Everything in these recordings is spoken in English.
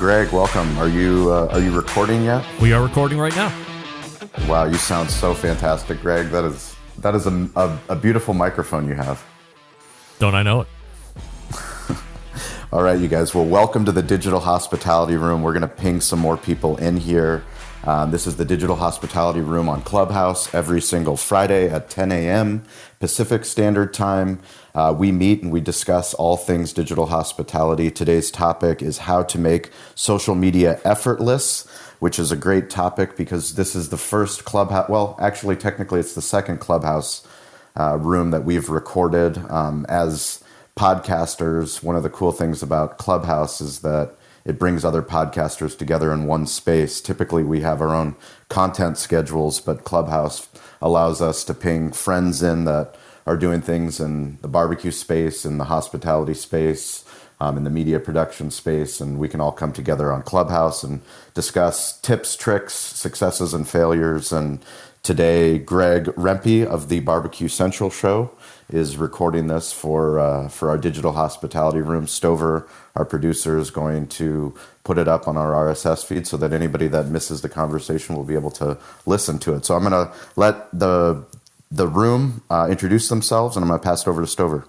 Greg, welcome. Are you recording yet? We are recording right now. Wow, you sound so fantastic, Greg. That is a beautiful microphone you have. Don't I know it? All right, you guys. Well, welcome to the Digital Hospitality Room. We're going to ping some more people in here. This is the Digital Hospitality Room on Clubhouse every single Friday at 10 a.m. Pacific Standard Time. We meet and we discuss all things digital hospitality. Today's topic is how to make social media effortless, which is a great topic because this is the first Clubhouse. Well, actually, technically, it's the second Clubhouse room that we've recorded as podcasters. One of the cool things about Clubhouse is that it brings other podcasters together in one space. Typically, we have our own content schedules, but Clubhouse allows us to ping friends in that are doing things in the barbecue space, in the hospitality space, in the media production space, and we can all come together on Clubhouse and discuss tips, tricks, successes, and failures. And today, Greg Rempe of the Barbecue Central Show is recording this for our Digital Hospitality Room. Stover, our producer, is going to put it up on our RSS feed so that anybody that misses the conversation will be able to listen to it. So I'm going to let the room introduce themselves, and I'm going to pass it over to Stover.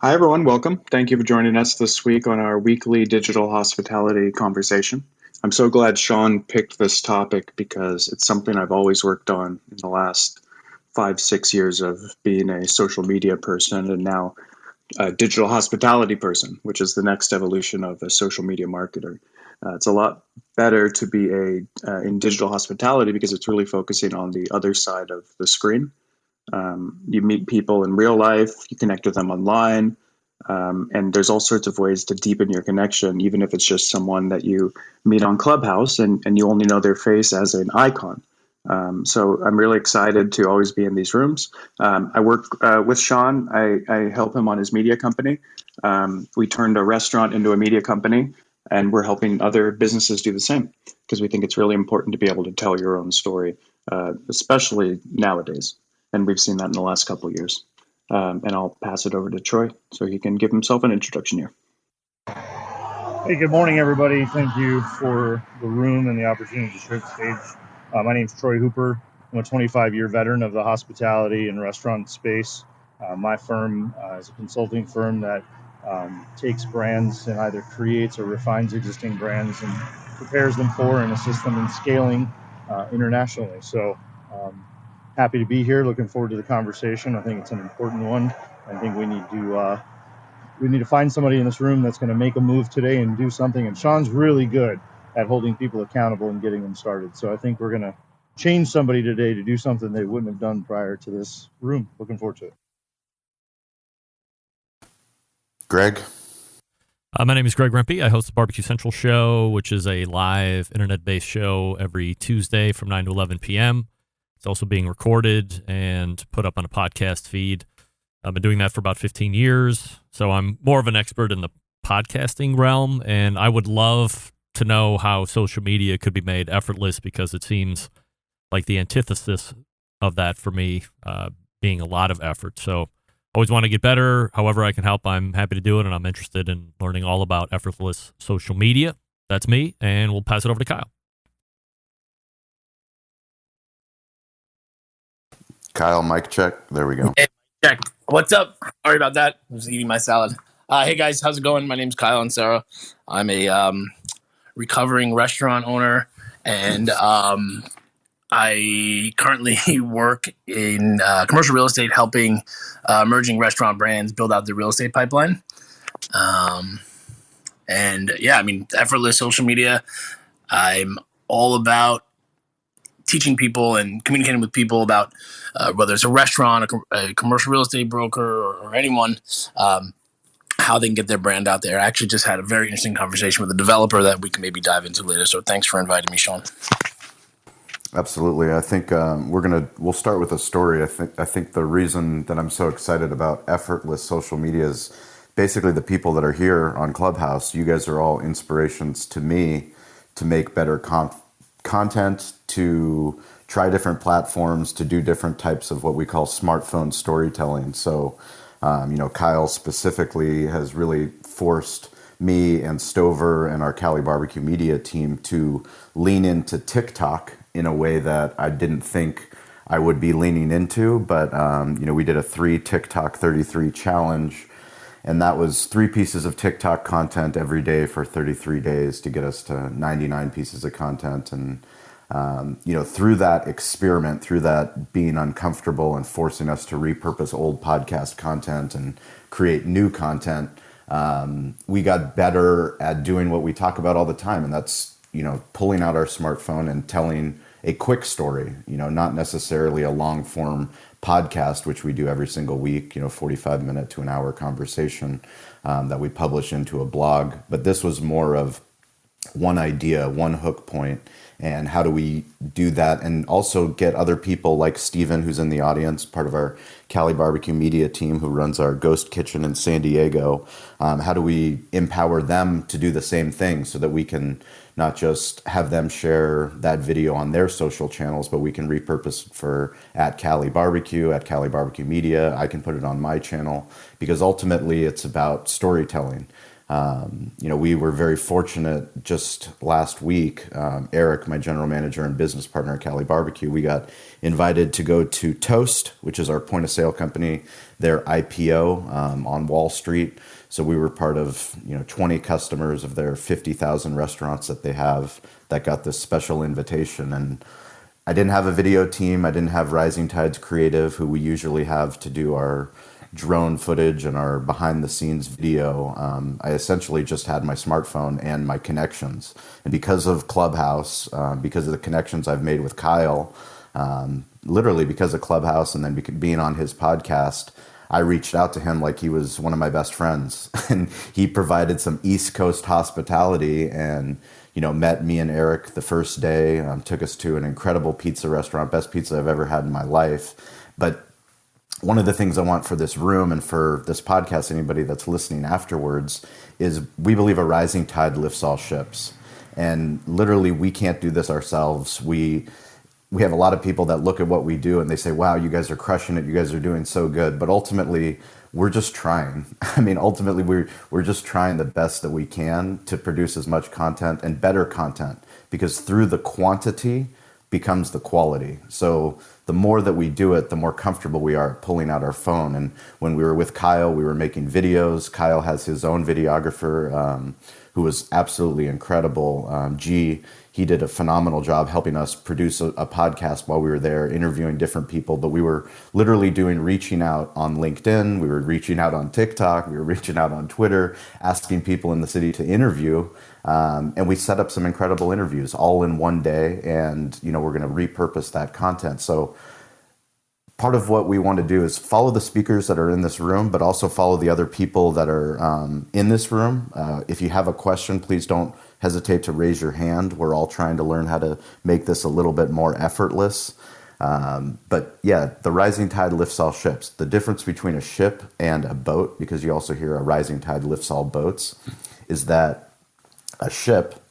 Hi, everyone. Welcome. Thank you for joining us this week on our weekly digital hospitality conversation. I'm so glad Sean picked this topic because it's something I've always worked on in the last 5-6 years of being a social media person and now a digital hospitality person, which is the next evolution of a social media marketer. It's a lot better to be in digital hospitality because it's really focusing on the other side of the screen. You meet people in real life, you connect with them online, and there's all sorts of ways to deepen your connection, even if it's just someone that you meet on Clubhouse and you only know their face as an icon. So I'm really excited to always be in these rooms. I work with Sean. I help him on his media company. We turned a restaurant into a media company, and we're helping other businesses do the same because we think it's really important to be able to tell your own story, especially nowadays. And we've seen that in the last couple of years. And I'll pass it over to Troy so he can give himself an introduction here. Hey, good morning, everybody. Thank you for the room and the opportunity to share the stage. My name is Troy Hooper. I'm a 25-year veteran of the hospitality and restaurant space. My firm is a consulting firm that takes brands and either creates or refines existing brands and prepares them for and assists them in scaling internationally. So happy to be here. Looking forward to the conversation. I think it's an important one. I think we need to find somebody in this room that's going to make a move today and do something. And Sean's really good at holding people accountable and getting them started. So I think we're going to change somebody today to do something they wouldn't have done prior to this room. Looking forward to it. Greg? My name is Greg Rempe. I host the Barbecue Central Show, which is a live internet-based show every Tuesday from 9 to 11 p.m. It's also being recorded and put up on a podcast feed. I've been doing that for about 15 years, so I'm more of an expert in the podcasting realm, and I would love to know how social media could be made effortless because it seems like the antithesis of that for me being a lot of effort. So always want to get better. However I can help, I'm happy to do it, and I'm interested in learning all about effortless social media. That's me, and we'll pass it over to Kyle. Kyle, mic check. There we go. Hey, check. What's up? Sorry about that. I was eating my salad. Hey, guys. How's it going? My name's Kyle and Sarah. I'm a recovering restaurant owner, and I currently work in commercial real estate, helping emerging restaurant brands build out their real estate pipeline. Effortless social media. I'm all about teaching people and communicating with people about whether it's a restaurant, a commercial real estate broker, or anyone, how they can get their brand out there. I actually just had a very interesting conversation with a developer that we can maybe dive into later. So thanks for inviting me, Sean. Absolutely. I think we'll start with a story. I think the reason that I'm so excited about effortless social media is basically the people that are here on Clubhouse. You guys are all inspirations to me to make better content, to try different platforms, to do different types of what we call smartphone storytelling. So, Kyle specifically has really forced me and Stover and our Cali Barbecue Media team to lean into TikTok in a way that I didn't think I would be leaning into. But, we did a 3 TikTok 33 challenge. And that was 3 pieces of TikTok content every day for 33 days to get us to 99 pieces of content. And, through that experiment, through that being uncomfortable and forcing us to repurpose old podcast content and create new content, we got better at doing what we talk about all the time. And that's, pulling out our smartphone and telling a quick story, not necessarily a long form podcast, which we do every single week, 45-minute to an hour conversation that we publish into a blog. But this was more of one idea, one hook point, and how do we do that and also get other people like Steven, who's in the audience, part of our Cali Barbecue Media team, who runs our ghost kitchen in San Diego. How do we empower them to do the same thing so that we can not just have them share that video on their social channels, but we can repurpose it for at Cali Barbecue, at Cali Barbecue Media. I can put it on my channel because ultimately it's about storytelling. We were very fortunate just last week. Eric, my general manager and business partner at Cali Barbecue, we got invited to go to Toast, which is our point of sale company, their IPO on Wall Street. So we were part of 20 customers of their 50,000 restaurants that they have that got this special invitation. And I didn't have a video team. I didn't have Rising Tides Creative, who we usually have to do our drone footage and our behind the scenes video. I essentially just had my smartphone and my connections. And because of Clubhouse, because of the connections I've made with Kyle, literally because of Clubhouse and then being on his podcast, I reached out to him like he was one of my best friends. And he provided some East Coast hospitality and, met me and Eric the first day, took us to an incredible pizza restaurant, best pizza I've ever had in my life. But one of the things I want for this room and for this podcast, anybody that's listening afterwards, is we believe a rising tide lifts all ships. And literally, we can't do this ourselves. We have a lot of people that look at what we do and they say, wow, you guys are crushing it. You guys are doing so good. But ultimately, we're just trying. Ultimately, we're just trying the best that we can to produce as much content and better content, because through the quantity becomes the quality. So the more that we do it, the more comfortable we are pulling out our phone. And when we were with Kyle, we were making videos. Kyle has his own videographer who was absolutely incredible. He did a phenomenal job helping us produce a podcast while we were there, interviewing different people. But we were literally reaching out on LinkedIn. We were reaching out on TikTok. We were reaching out on Twitter, asking people in the city to interview. And we set up some incredible interviews all in one day. And, we're going to repurpose that content. So part of what we want to do is follow the speakers that are in this room, but also follow the other people that are in this room. If you have a question, please don't hesitate to raise your hand. We're all trying to learn how to make this a little bit more effortless. But yeah, the rising tide lifts all ships. The difference between a ship and a boat, because you also hear a rising tide lifts all boats, is that a ship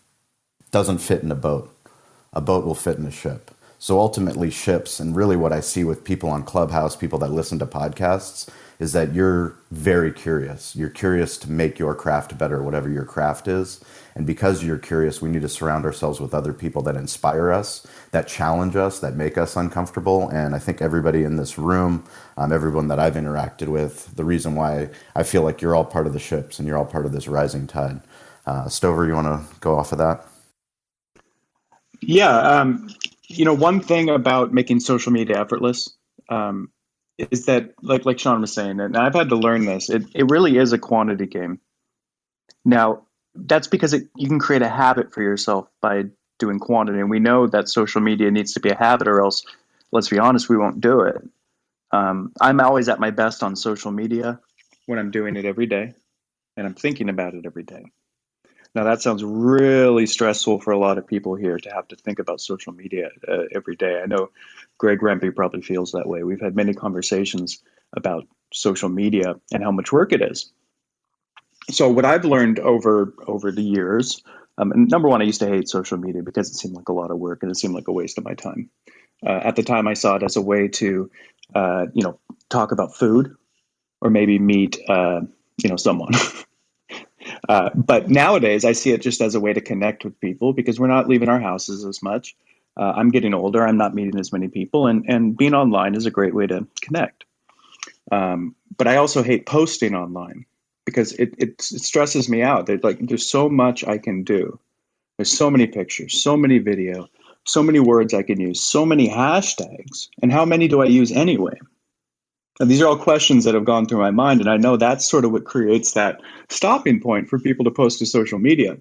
doesn't fit in a boat. A boat will fit in a ship. So ultimately ships, and really what I see with people on Clubhouse, people that listen to podcasts, is that you're very curious. You're curious to make your craft better, whatever your craft is. And because you're curious, we need to surround ourselves with other people that inspire us, that challenge us, that make us uncomfortable. And I think everybody in this room, everyone that I've interacted with, the reason why I feel like you're all part of the ships and you're all part of this rising tide. Stover, you want to go off of that? Yeah. One thing about making social media effortless is that, like Sean was saying, and I've had to learn this, it really is a quantity game. Now, that's because you can create a habit for yourself by doing quantity. And we know that social media needs to be a habit, or else, let's be honest, we won't do it. I'm always at my best on social media when I'm doing it every day and I'm thinking about it every day. Now, that sounds really stressful for a lot of people here to have to think about social media every day. I know Greg Rempe probably feels that way. We've had many conversations about social media and how much work it is. So what I've learned over the years, number one, I used to hate social media because it seemed like a lot of work and it seemed like a waste of my time. At the time, I saw it as a way to, talk about food or maybe meet, someone. But nowadays, I see it just as a way to connect with people because we're not leaving our houses as much. I'm getting older. I'm not meeting as many people, and being online is a great way to connect. But I also hate posting online because it stresses me out. There's so much I can do. There's so many pictures, so many video, so many words I can use, so many hashtags. And how many do I use anyway? And these are all questions that have gone through my mind. And I know that's sort of what creates that stopping point for people to post to social media.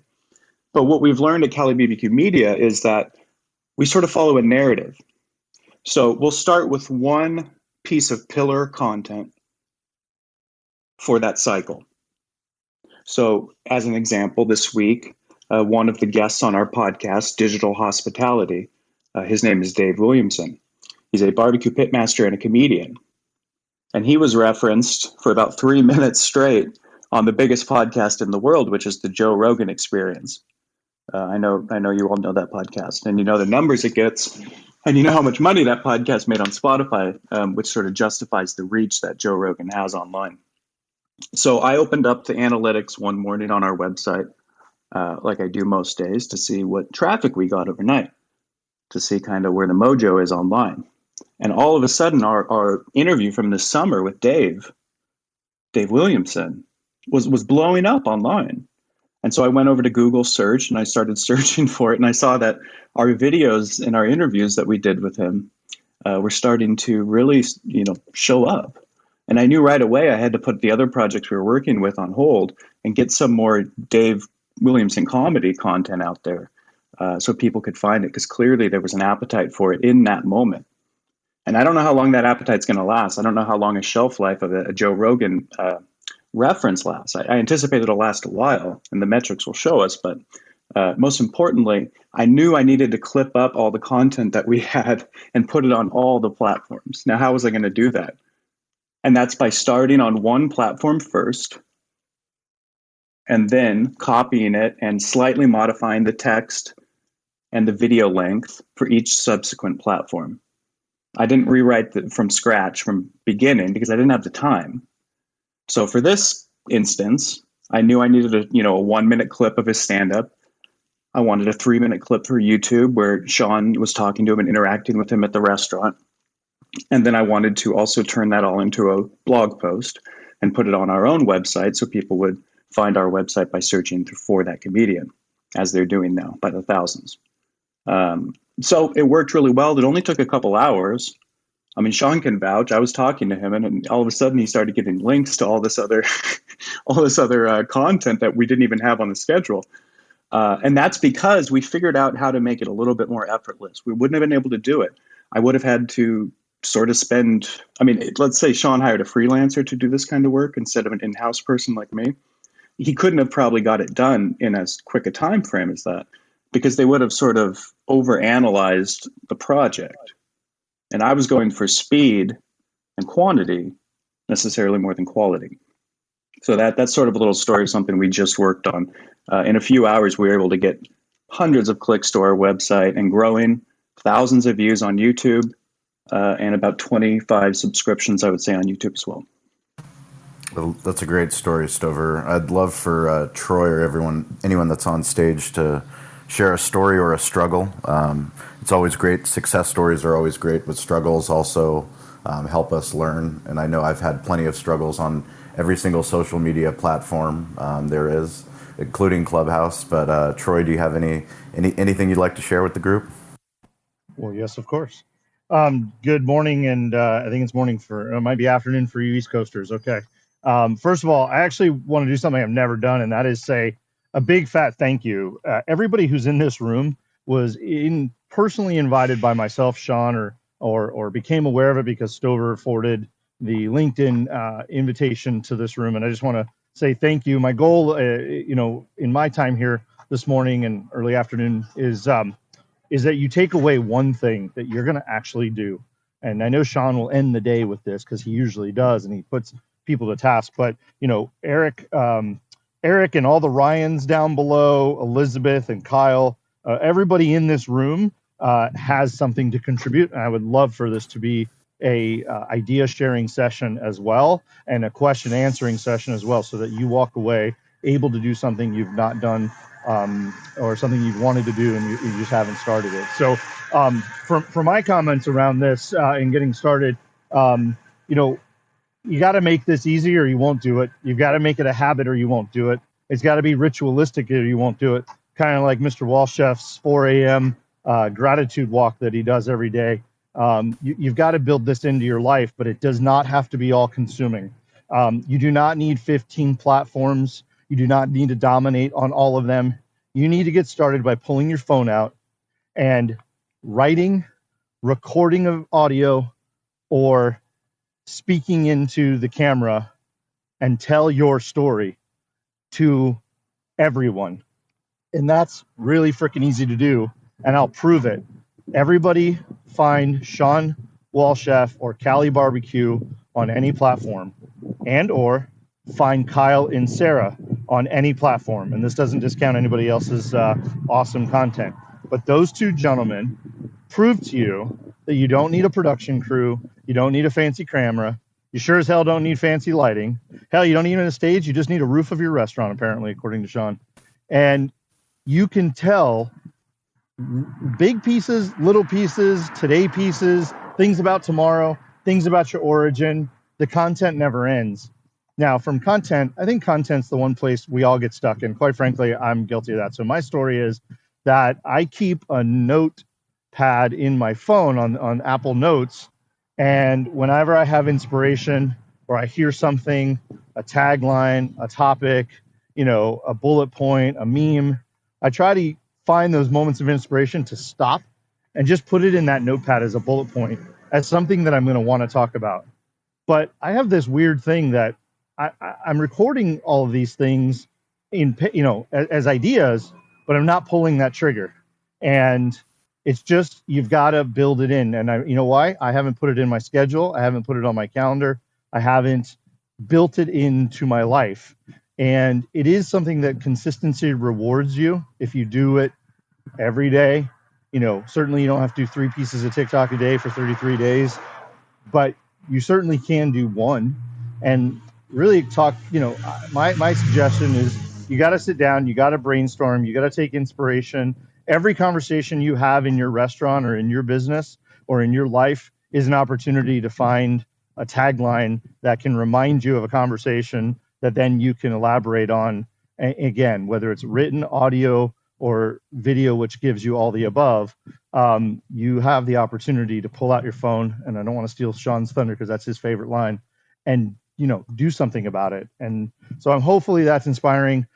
But what we've learned at Cali BBQ Media is that we sort of follow a narrative. So we'll start with one piece of pillar content for that cycle. So as an example, this week, one of the guests on our podcast, Digital Hospitality, his name is Dave Williamson. He's a barbecue pitmaster and a comedian. And he was referenced for about 3 minutes straight on the biggest podcast in the world, which is the Joe Rogan Experience. I know you all know that podcast, and you know the numbers it gets, and you know how much money that podcast made on Spotify, which sort of justifies the reach that Joe Rogan has online. So I opened up the analytics one morning on our website, like I do most days, to see what traffic we got overnight, to see kind of where the mojo is online. And all of a sudden, our interview from this summer with Dave Williamson, was blowing up online. And so I went over to Google search and I started searching for it. And I saw that our videos and our interviews that we did with him were starting to really, show up. And I knew right away I had to put the other projects we were working with on hold and get some more Dave Williamson comedy content out there so people could find it, because clearly there was an appetite for it in that moment. And I don't know how long that appetite's going to last. I don't know how long a shelf life of a Joe Rogan reference lasts. I anticipate it'll last a while, and the metrics will show us. But most importantly, I knew I needed to clip up all the content that we had and put it on all the platforms. Now, how was I going to do that? And that's by starting on one platform first, and then copying it and slightly modifying the text and the video length for each subsequent platform. I didn't rewrite from scratch from beginning because I didn't have the time. So for this instance, I knew I needed a 1 minute clip of his stand-up. I wanted a 3 minute clip for YouTube where Sean was talking to him and interacting with him at the restaurant. And then I wanted to also turn that all into a blog post and put it on our own website so people would find our website by searching for that comedian, as they're doing now by the thousands. So it worked really well. It only took a couple hours. I mean, Sean can vouch. I was talking to him, and all of a sudden he started getting links to all this other, content that we didn't even have on the schedule. And that's because we figured out how to make it a little bit more effortless. We wouldn't have been able to do it. I would have had to sort of spend. I mean, let's say Sean hired a freelancer to do this kind of work instead of an in-house person like me. He couldn't have probably got it done in as quick a time frame as that, because they would have sort of overanalyzed the project. And I was going for speed and quantity necessarily more than quality. So that's sort of a little story of something we just worked on. In a few hours, we were able to get hundreds of clicks to our website and growing, thousands of views on YouTube, and about 25 subscriptions, I would say, on YouTube as well. Well, that's a great story, Stover. I'd love for Troy or anyone that's on stage to share a story or a struggle. It's always great. Success stories are always great, but struggles also help us learn. And I know I've had plenty of struggles on every single social media platform there is, including Clubhouse. But Troy, do you have anything you'd like to share with the group? Well, yes, of course. Good morning, and I think it's morning it might be afternoon for you East Coasters. Okay. First of all, I actually want to do something I've never done, and that is say a big fat thank you. Everybody who's in this room was personally invited by myself, Sean, or became aware of it because Stover forwarded the LinkedIn invitation to this room, and I just want to say thank you. My goal, in my time here this morning and early afternoon is that you take away one thing that you're going to actually do. And I know Sean will end the day with this because he usually does, and he puts people to task. But Eric and all the Ryans down below, Elizabeth and Kyle, everybody in this room has something to contribute. And I would love for this to be a idea sharing session as well, and a question answering session as well, so that you walk away able to do something you've not done, or something you've wanted to do and you just haven't started it. So for my comments around this and getting started, you know, you got to make this easy or you won't do it. You've got to make it a habit or you won't do it. It's got to be ritualistic or you won't do it. Kind of like Mr. Walchef's 4 a.m. Gratitude walk that he does every day. You've got to build this into your life, but it does not have to be all consuming. You do not need 15 platforms. You do not need to dominate on all of them. You need to get started by pulling your phone out and writing, recording of audio, or speaking into the camera and tell your story to everyone. And that's really freaking easy to do. And I'll prove it. Everybody find Sean Walchef or Cali Barbecue on any platform, and or find Kyle and Sarah on any platform. And this doesn't discount anybody else's awesome content. But those two gentlemen prove to you that you don't need a production crew. You don't need a fancy camera. You sure as hell don't need fancy lighting. Hell, you don't need a stage. You just need a roof of your restaurant, apparently, according to Sean. And you can tell big pieces, little pieces, today pieces, things about tomorrow, things about your origin. The content never ends. Now, from content, I think content's the one place we all get stuck in. Quite frankly, I'm guilty of that. So my story is that I keep a notepad in my phone on Apple Notes. And whenever I have inspiration or I hear something, a tagline, a topic, you know, a bullet point, a meme, I try to find those moments of inspiration to stop and just put it in that notepad as a bullet point, as something that I'm going to want to talk about. But I have this weird thing that I'm recording all of these things in, you know, as ideas, but I'm not pulling that trigger. And it's just, you've got to build it in. And you know why? I haven't put it in my schedule. I haven't put it on my calendar. I haven't built it into my life. And it is something that consistency rewards you if you do it every day. You know, certainly you don't have to do 3 pieces of TikTok a day for 33 days, but you certainly can do one and really talk. You know, my suggestion is you got to sit down, you got to brainstorm, you got to take inspiration. Every conversation you have in your restaurant or in your business or in your life is an opportunity to find a tagline that can remind you of a conversation that then you can elaborate on. Again, whether it's written, audio, or video, which gives you all the above, you have the opportunity to pull out your phone. And I don't want to steal Sean's thunder because that's his favorite line, and, you know, do something about it. And so hopefully that's inspiring.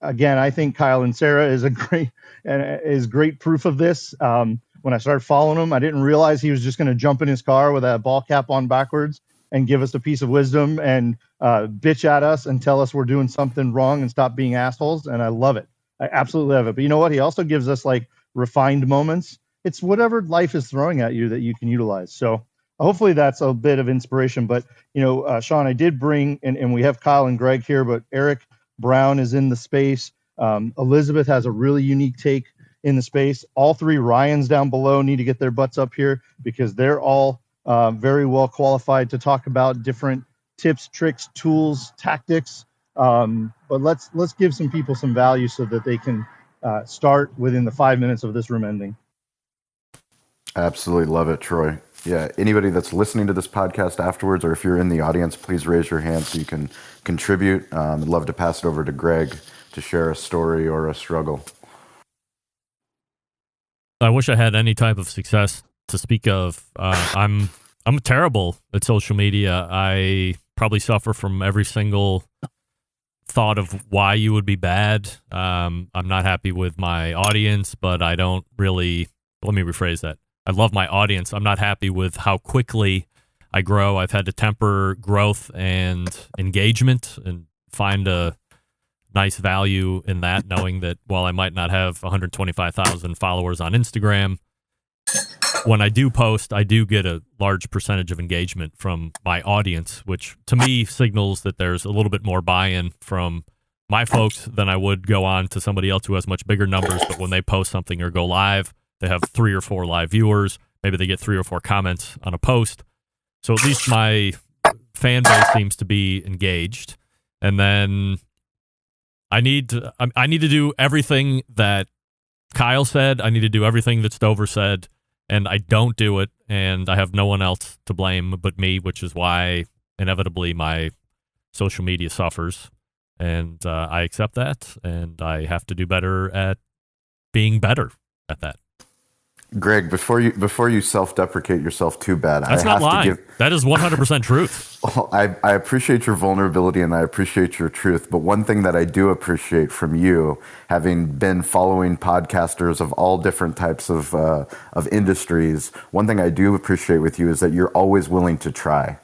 Again, I think Kyle and Sarah is great proof of this. When I started following him, I didn't realize he was just going to jump in his car with a ball cap on backwards and give us a piece of wisdom and bitch at us and tell us we're doing something wrong and stop being assholes. And I love it. I absolutely love it. But you know what? He also gives us like refined moments. It's whatever life is throwing at you that you can utilize. So hopefully that's a bit of inspiration. But, you know, Sean, I did bring, and we have Kyle and Greg here, but Eric Brown is in the space. Elizabeth has a really unique take in the space. All 3 Ryans down below need to get their butts up here because they're all very well qualified to talk about different tips, tricks, tools, tactics. But let's give some people some value so that they can start within the 5 minutes of this room ending. Absolutely love it, Troy. Yeah, anybody that's listening to this podcast afterwards, or if you're in the audience, please raise your hand so you can contribute. I'd love to pass it over to Greg to share a story or a struggle. I wish I had any type of success to speak of. I'm terrible at social media. I probably suffer from every single thought of why you would be bad. I'm not happy with my audience, but I don't really, let me rephrase that. I love my audience. I'm not happy with how quickly I grow. I've had to temper growth and engagement and find a nice value in that, knowing that while I might not have 125,000 followers on Instagram, when I do post, I do get a large percentage of engagement from my audience, which to me signals that there's a little bit more buy-in from my folks than I would go on to somebody else who has much bigger numbers. But when they post something or go live, they have 3 or 4 live viewers. Maybe they get 3 or 4 comments on a post. So at least my fan base seems to be engaged. And then I need to do everything that Kyle said. I need to do everything that Stover said, and I don't do it, and I have no one else to blame but me, which is why inevitably my social media suffers, and I accept that, and I have to do better at being better at that. Greg, before you self-deprecate yourself too bad, that's not lying. That is 100% truth. Well, I appreciate your vulnerability and I appreciate your truth, but one thing that I do appreciate from you, having been following podcasters of all different types of industries, one thing I do appreciate with you is that you're always willing to try.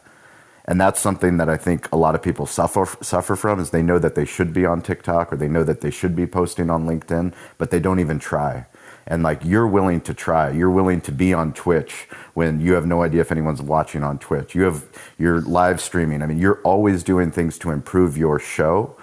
And that's something that I think a lot of people suffer from, is they know that they should be on TikTok or they know that they should be posting on LinkedIn, but they don't even try. And like, you're willing to try. You're willing to be on Twitch when you have no idea if anyone's watching on Twitch. You're live streaming. I mean, you're always doing things to improve your show.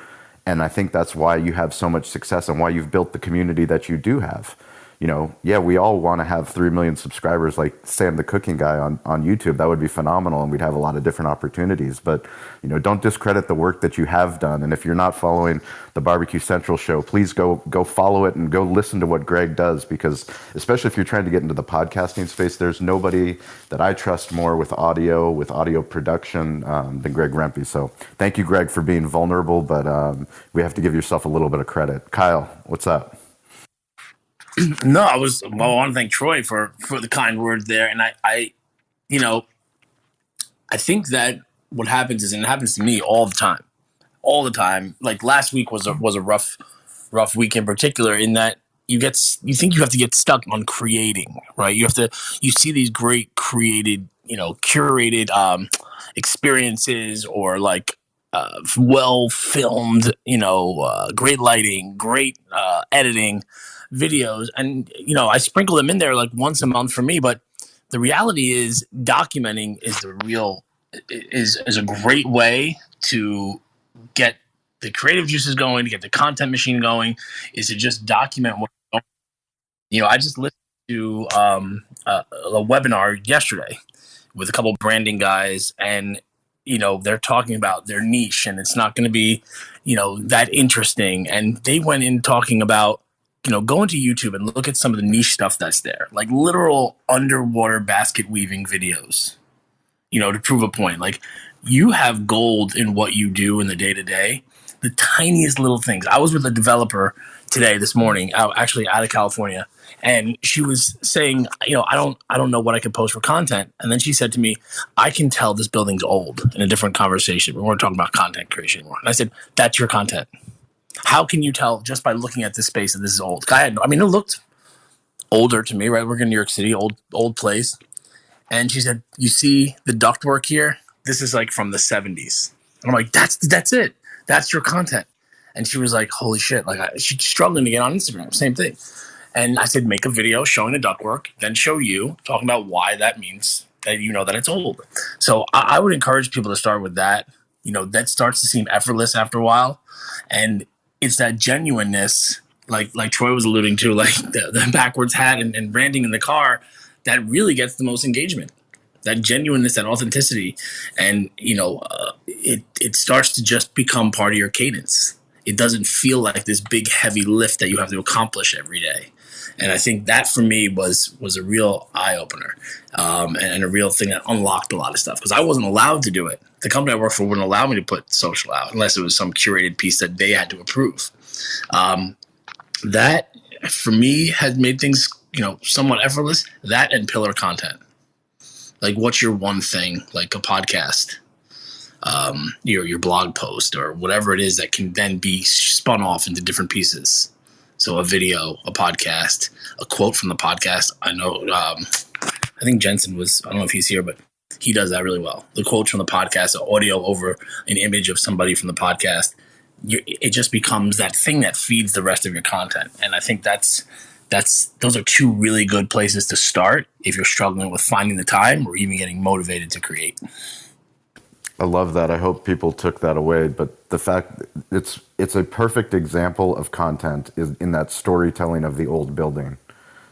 And I think that's why you have so much success and why you've built the community that you do have. You know, yeah, we all want to have 3 million subscribers like Sam the Cooking Guy on YouTube. That would be phenomenal, and we'd have a lot of different opportunities. But, you know, don't discredit the work that you have done. And if you're not following the Barbecue Central show, please go follow it and go listen to what Greg does, because especially if you're trying to get into the podcasting space, there's nobody that I trust more with audio production than Greg Rempe. So thank you, Greg, for being vulnerable, but we have to give yourself a little bit of credit. Kyle, what's up? No, I want to thank Troy for the kind words there. And I think that what happens is, and it happens to me all the time. Like last week was a rough week in particular, in that you think you have to get stuck on creating, right? You see these great curated experiences, or like well filmed, great lighting, great editing videos, and I sprinkle them in there like once a month for me. But the reality is, documenting is a great way to get the creative juices going, to get the content machine going, is to just document what I just listened to a webinar yesterday with a couple of branding guys, and they're talking about their niche, and it's not going to be that interesting, and they went in talking about go into YouTube and look at some of the niche stuff that's there, like literal underwater basket weaving videos, to prove a point. Like, you have gold in what you do in the day to day, the tiniest little things. I was with a developer this morning, actually out of California, and she was saying, I don't know what I could post for content. And then she said to me, I can tell this building's old, in a different conversation. We weren't talking about content creation anymore. And I said, that's your content. How can you tell just by looking at this space that this is old? It looked older to me, right? We're in New York City, old place. And she said, you see the ductwork here? This is like from the 70s. And I'm like, that's it. That's your content. And she was like, holy shit. Like, she's struggling to get on Instagram. Same thing. And I said, make a video showing the ductwork, then show you talking about why that means that that it's old. So I would encourage people to start with that. That starts to seem effortless after a while. And it's that genuineness, like Troy was alluding to, like the backwards hat and branding in the car, that really gets the most engagement. That genuineness, that authenticity, and it starts to just become part of your cadence. It doesn't feel like this big heavy lift that you have to accomplish every day. And I think that for me was a real eye opener, and a real thing that unlocked a lot of stuff, because I wasn't allowed to do it. The company I work for wouldn't allow me to put social out unless it was some curated piece that they had to approve. That for me has made things, somewhat effortless. That and pillar content. Like, what's your one thing, like a podcast, your blog post, or whatever it is that can then be spun off into different pieces. So a video, a podcast, a quote from the podcast. I know, I think Jensen I don't know if he's here, but he does that really well. The quotes from the podcast, the audio over an image of somebody from the podcast, it just becomes that thing that feeds the rest of your content. And I think those are two really good places to start if you're struggling with finding the time or even getting motivated to create. I love that. I hope people took that away. But the fact it's a perfect example of content is in that storytelling of the old building.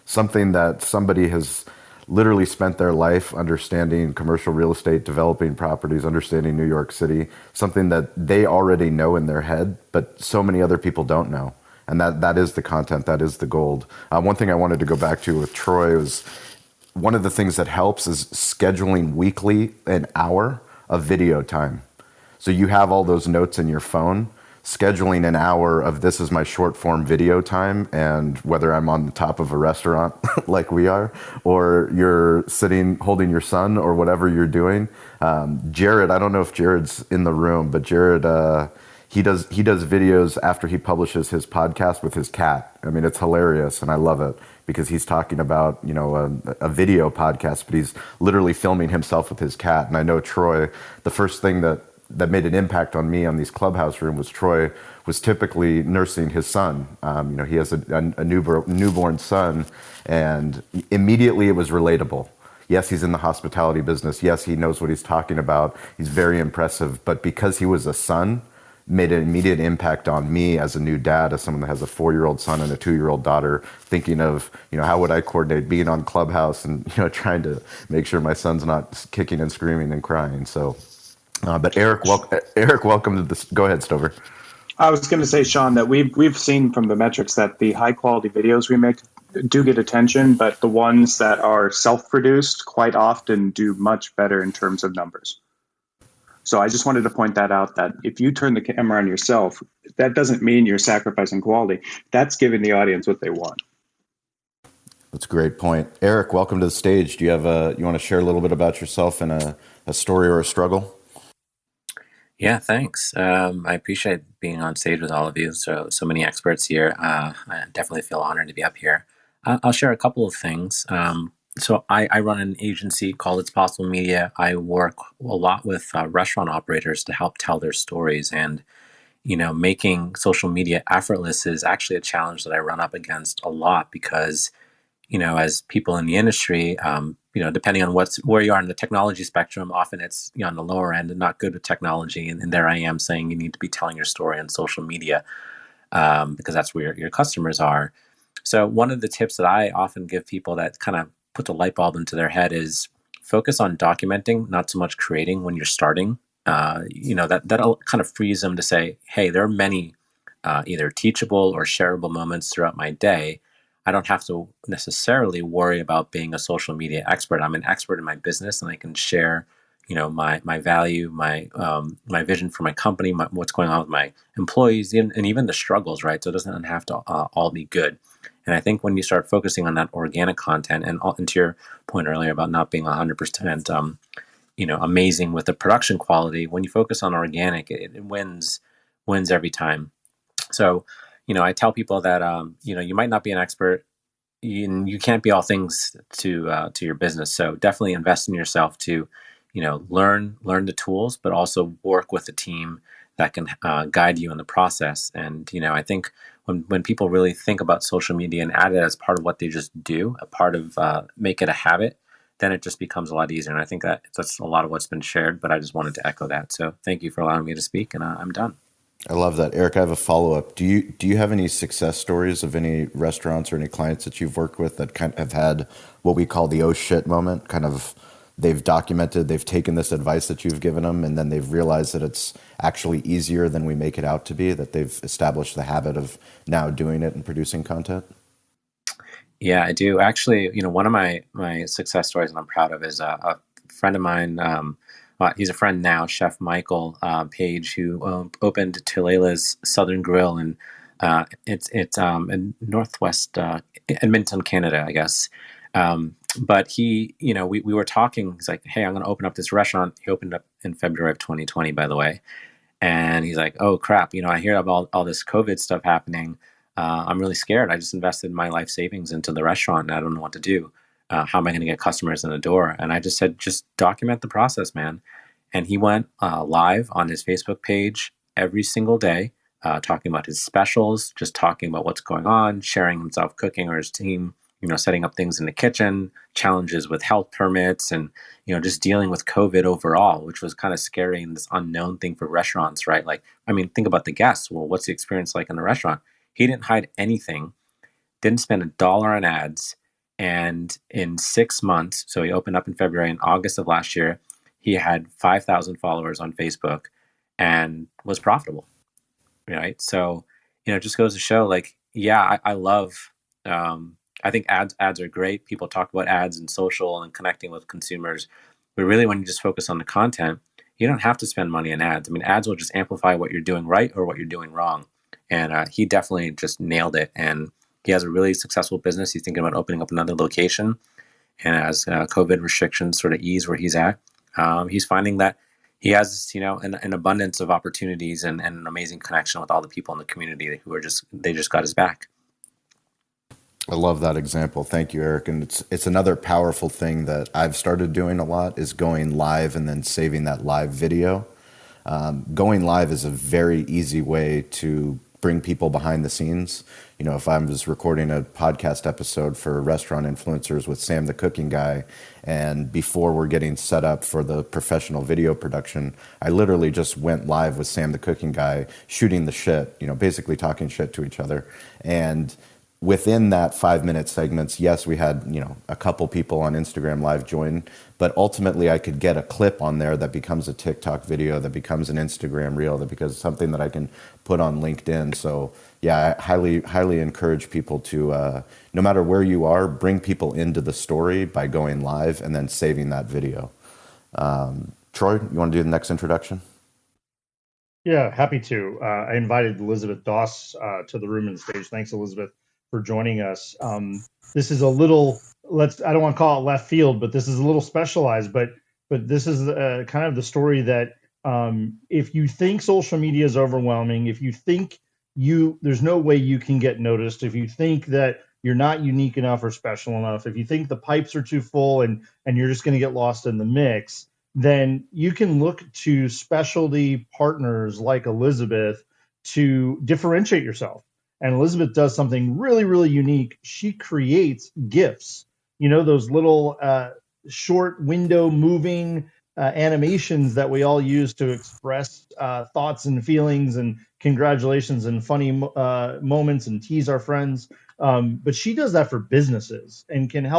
Something that somebody has literally spent their life understanding commercial real estate, developing properties, understanding New York City, something that they already know in their head, but so many other people don't know. And that is the content, that is the gold. One thing I wanted to go back to with Troy was one of the things that helps is scheduling weekly an hour of video time. So you have all those notes in your phone, scheduling an hour of this is my short form video time, and whether I'm on the top of a restaurant like we are, or you're sitting holding your son or whatever you're doing. Jared, I don't know if Jared's in the room, but Jared, he does videos after he publishes his podcast with his cat. I mean, it's hilarious, and I love it because he's talking about, you know, a video podcast, but he's literally filming himself with his cat. And I know Troy, the first thing that made an impact on me on these Clubhouse room was Troy was typically nursing his son. You know, he has a newborn son, and immediately it was relatable. Yes, he's in the hospitality business. Yes, he knows what he's talking about. He's very impressive. But because he was a son, made an immediate impact on me as a new dad, as someone that has a 4-year-old son and a 2-year-old daughter, thinking of, you know, how would I coordinate being on Clubhouse and, you know, trying to make sure my son's not kicking and screaming and crying. So, but Eric, welcome to this. Go ahead, Stover. I was going to say, Sean, that we've seen from the metrics that the high quality videos we make do get attention, but the ones that are self-produced quite often do much better in terms of numbers. So I just wanted to point that out, that if you turn the camera on yourself, that doesn't mean you're sacrificing quality. That's giving the audience what they want. That's a great point. Eric, welcome to the stage. Do you have you want to share a little bit about yourself and a story or a struggle? Yeah, thanks. I appreciate being on stage with all of you. So many experts here. I definitely feel honored to be up here. I'll share a couple of things. So I run an agency called It's Possible Media. I work a lot with restaurant operators to help tell their stories. And, you know, making social media effortless is actually a challenge that I run up against a lot because, you know, as people in the industry, you know, depending on where you are in the technology spectrum, often it's, you know, on the lower end and not good with technology. And there I am saying you need to be telling your story on social media because that's where your customers are. So one of the tips that I often give people that kind of put the light bulb into their head is focus on documenting, not so much creating when you're starting. You know, that'll kind of frees them to say, hey, there are many either teachable or shareable moments throughout my day. I don't have to necessarily worry about being a social media expert. I'm an expert in my business, and I can share, you know, my value, my vision for my company, what's going on with my employees, and even the struggles, right? So it doesn't have to all be good. And I think when you start focusing on that organic content, and to your point earlier about not being 100%, you know, amazing with the production quality, when you focus on organic, it wins every time. So, you know, I tell people that, you know, you might not be an expert. You can't be all things to your business. So definitely invest in yourself to, you know, learn the tools, but also work with a team that can guide you in the process. And, you know, I think when people really think about social media and add it as part of what they just do, a part of make it a habit, then it just becomes a lot easier. And I think that's a lot of what's been shared, but I just wanted to echo that. So thank you for allowing me to speak, and I'm done. I love that. Eric, I have a follow-up. Do you have any success stories of any restaurants or any clients that you've worked with that kind of have had what we call the oh shit moment? Kind of they've documented, they've taken this advice that you've given them, and then they've realized that it's actually easier than we make it out to be, that they've established the habit of now doing it and producing content? Yeah, I do. Actually, you know, one of my success stories that I'm proud of is a friend of mine. Well, he's a friend now, Chef Michael Page, who opened Tulalah's Southern Grill, and it's in Northwest Edmonton, Canada, I guess. But he, you know, we were talking. He's like, "Hey, I'm going to open up this restaurant." He opened up in February of 2020, by the way. And he's like, "Oh crap! You know, I hear about all this COVID stuff happening. I'm really scared. I just invested my life savings into the restaurant, and I don't know what to do. How am I going to get customers in the door?" And I just said, "Just document the process, man." And he went live on his Facebook page every single day, talking about his specials, just talking about what's going on, sharing himself cooking or his team, you know, setting up things in the kitchen, challenges with health permits, and, you know, just dealing with COVID overall, which was kind of scary and this unknown thing for restaurants, right? Like, I mean, think about the guests. Well, what's the experience like in a restaurant? He didn't hide anything, didn't spend $1 on ads, And in 6 months, so he opened up in February, in August of last year, he had 5,000 followers on Facebook and was profitable, right? So, it just goes to show, like, yeah, I love, I think ads are great. People talk about ads and social and connecting with consumers. But really, when you just focus on the content, you don't have to spend money on ads. I mean, ads will just amplify what you're doing right or what you're doing wrong. And he definitely just nailed it. And he has a really successful business. He's thinking about opening up another location. And as COVID restrictions sort of ease where he's at, he's finding that he has, an abundance of opportunities and an amazing connection with all the people in the community who they just got his back. I love that example. Thank you, Eric. And it's another powerful thing that I've started doing a lot is going live and then saving that live video. Going live is a very easy way to bring people behind the scenes. If I was recording a podcast episode for restaurant influencers with Sam the Cooking Guy, and before we're getting set up for the professional video production, I literally just went live with Sam the Cooking Guy, shooting the shit, basically talking shit to each other. And within that 5-minute segments, yes, we had, a couple people on Instagram Live join, but ultimately I could get a clip on there that becomes a TikTok video, that becomes an Instagram reel, that becomes something that I can put on LinkedIn. So yeah, I highly encourage people to, no matter where you are, bring people into the story by going live and then saving that video. Troy, you want to do the next introduction? Yeah, happy to. I invited Elizabeth Doss to the room and stage. Thanks, Elizabeth, for joining us. This is a little, I don't want to call it left field, but this is a little specialized, but this is kind of the story that if you think social media is overwhelming, if you think there's no way you can get noticed, if you think that you're not unique enough or special enough, if you think the pipes are too full and you're just going to get lost in the mix, then you can look to specialty partners like Elizabeth to differentiate yourself. And Elizabeth does something really, really unique. She creates GIFs, those little short window moving animations that we all use to express thoughts and feelings and congratulations and funny moments and tease our friends. But she does that for businesses and can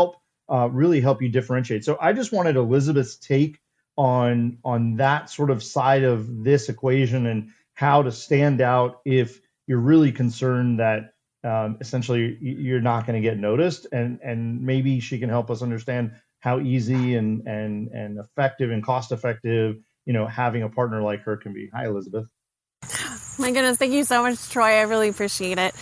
really help you differentiate. So I just wanted Elizabeth's take on that sort of side of this equation and how to stand out if you're really concerned that essentially you're not going to get noticed, and maybe she can help us understand how easy and effective and cost effective having a partner like her can be. Hi, Elizabeth. My goodness, thank you so much, Troy. I really appreciate it.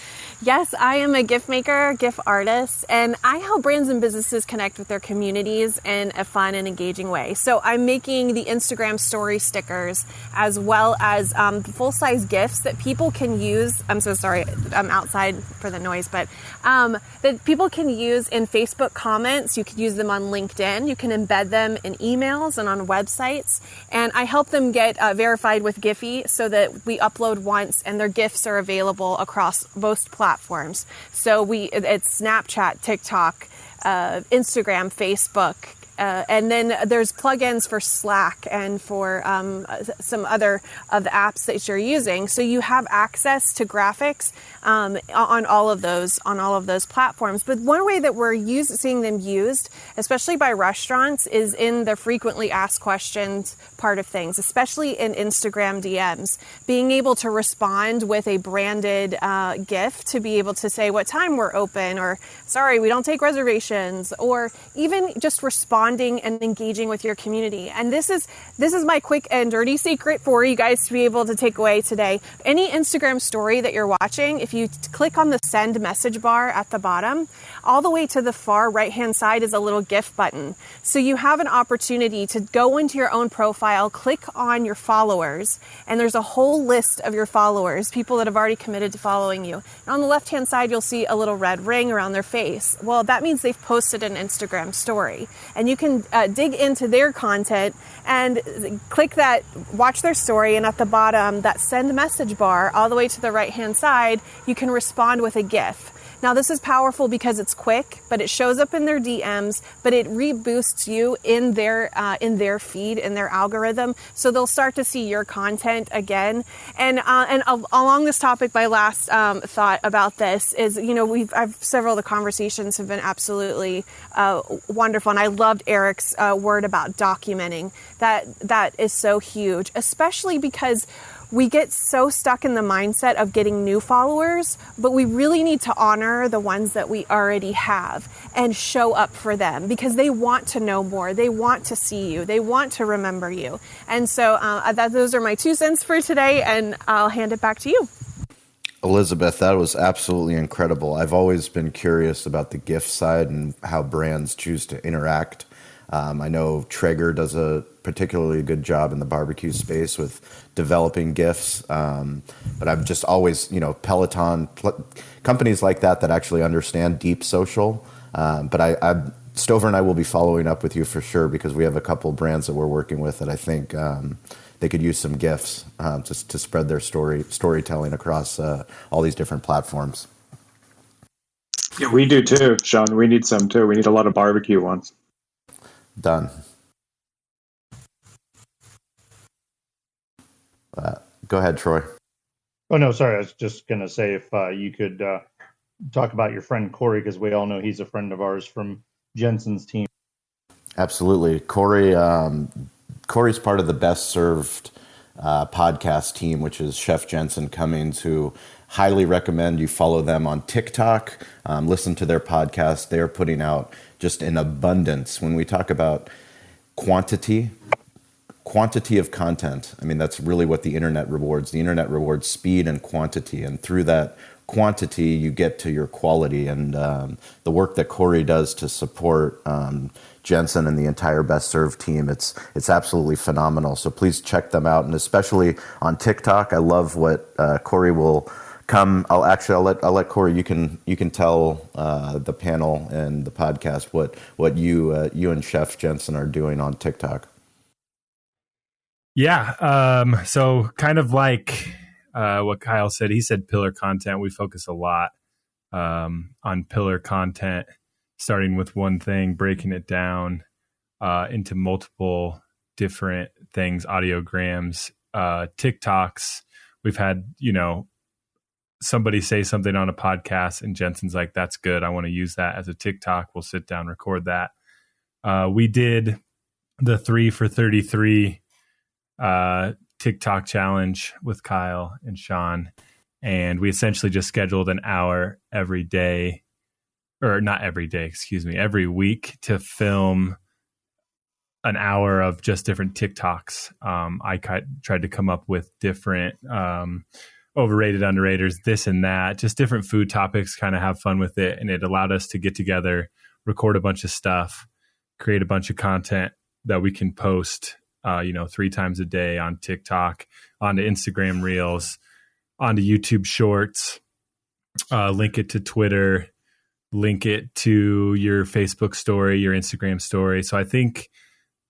Yes, I am a GIF maker, GIF artist, and I help brands and businesses connect with their communities in a fun and engaging way. So I'm making the Instagram story stickers as well as full-size GIFs that people can use. I'm so sorry, I'm outside for the noise, but that people can use in Facebook comments. You can use them on LinkedIn. You can embed them in emails and on websites. And I help them get verified with Giphy so that we upload once and their GIFs are available across most platforms. So it's Snapchat, TikTok, Instagram, Facebook, and then there's plugins for Slack and for some other of the apps that you're using. So you have access to graphics on all of those platforms. But one way that we're seeing them used, especially by restaurants, is in the frequently asked questions part of things, especially in Instagram DMs. Being able to respond with a branded GIF to be able to say what time we're open, or sorry, we don't take reservations, or even just responding and engaging with your community. And this is my quick and dirty secret for you guys to be able to take away today. Any Instagram story that you're watching, if you click on the send message bar at the bottom, all the way to the far right-hand side is a little GIF button. So you have an opportunity to go into your own profile, click on your followers, and there's a whole list of your followers, people that have already committed to following you. And on the left-hand side, you'll see a little red ring around their face. Well, that means they've posted an Instagram story. And you can dig into their content and click that, watch their story, and at the bottom, that send message bar, all the way to the right-hand side, you can respond with a GIF. Now, this is powerful because it's quick, but it shows up in their DMs, but it reboosts you in their feed, in their algorithm, so they'll start to see your content again. And along this topic, my last thought about this is, several of the conversations have been absolutely wonderful, and I loved Eric's word about documenting. That is so huge, especially because we get so stuck in the mindset of getting new followers, but we really need to honor the ones that we already have and show up for them, because they want to know more. They want to see you. They want to remember you. And so those are my 2 cents for today, and I'll hand it back to you. Elizabeth, that was absolutely incredible. I've always been curious about the gift side and how brands choose to interact. I know Traeger does a particularly good job in the barbecue space with developing gifts. But I've just always, Peloton, companies like that actually understand deep social. But Stover and I will be following up with you for sure, because we have a couple brands that we're working with that I think they could use some gifts to spread their storytelling across all these different platforms. Yeah, we do too, Sean. We need some too. We need a lot of barbecue ones. Done. Go ahead, Troy. Oh, no, sorry. I was just going to say if you could talk about your friend Corey, because we all know he's a friend of ours from Jensen's team. Absolutely. Corey's part of the Best Served podcast team, which is Chef Jensen Cummings, who highly recommend you follow them on TikTok. Listen to their podcast. They're putting out just in abundance. When we talk about quantity of content, I mean, that's really what the internet rewards. The internet rewards speed and quantity. And through that quantity, you get to your quality. And the work that Corey does to support Jensen and the entire Best Served team, it's absolutely phenomenal. So please check them out. And especially on TikTok, I love what Corey will come. I'll let Corey. You can tell the panel and the podcast what you and Chef Jensen are doing on TikTok. Yeah. So kind of like what Kyle said. He said pillar content. We focus a lot on pillar content, starting with one thing, breaking it down into multiple different things, audiograms, TikToks. We've had, somebody say something on a podcast and Jensen's like, that's good. I want to use that as a TikTok. We'll sit down, record that. We did the 3 for 33 TikTok challenge with Kyle and Sean. And we essentially just scheduled an hour every day, or not every day, every week to film an hour of just different TikToks. I tried to come up with different overrated, underrated, this and that, just different food topics, kind of have fun with it. And it allowed us to get together, record a bunch of stuff, create a bunch of content that we can post, 3 times a day on TikTok, onto Instagram Reels, onto YouTube Shorts, link it to Twitter, link it to your Facebook story, your Instagram story. So I think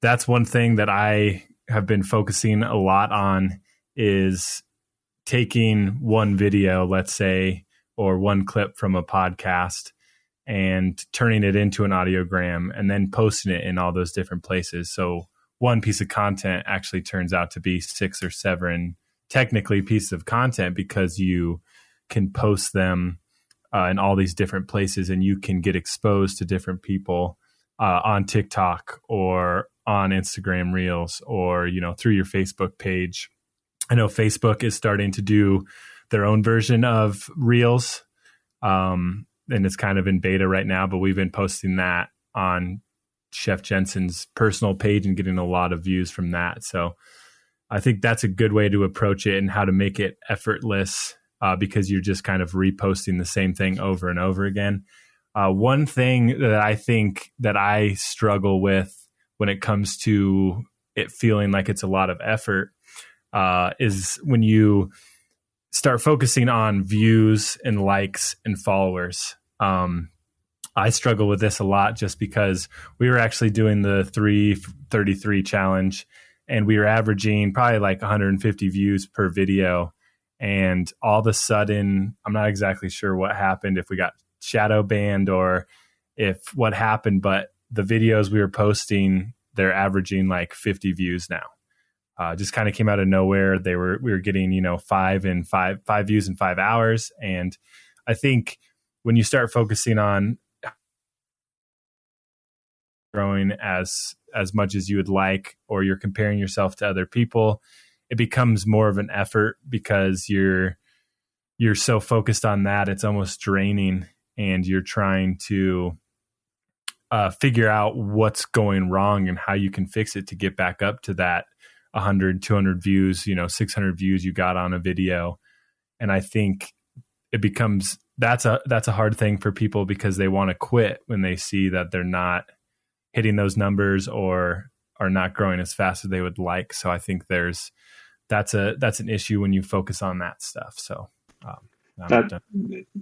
that's one thing that I have been focusing a lot on, is taking one video, let's say, or one clip from a podcast and turning it into an audiogram and then posting it in all those different places. So one piece of content actually turns out to be 6 or 7 technically pieces of content, because you can post them in all these different places, and you can get exposed to different people on TikTok or on Instagram Reels, or, through your Facebook page. I know Facebook is starting to do their own version of Reels, and it's kind of in beta right now, but we've been posting that on Chef Jensen's personal page and getting a lot of views from that. So I think that's a good way to approach it, and how to make it effortless, because you're just kind of reposting the same thing over and over again. One thing that I think that I struggle with when it comes to it feeling like it's a lot of effort is when you start focusing on views and likes and followers. I struggle with this a lot, just because we were actually doing the 333 challenge, and we were averaging probably like 150 views per video. And all of a sudden, I'm not exactly sure what happened, if we got shadow banned or if what happened, but the videos we were posting, they're averaging like 50 views now. Just kind of came out of nowhere. We were getting, five views in 5 hours. And I think when you start focusing on growing as much as you would like, or you're comparing yourself to other people, it becomes more of an effort because you're so focused on that. It's almost draining, and you're trying to figure out what's going wrong and how you can fix it to get back up to that 100, 200 views, 600 views you got on a video. And I think it becomes, that's a hard thing for people because they want to quit when they see that they're not hitting those numbers or are not growing as fast as they would like. So I think that's an issue when you focus on that stuff. So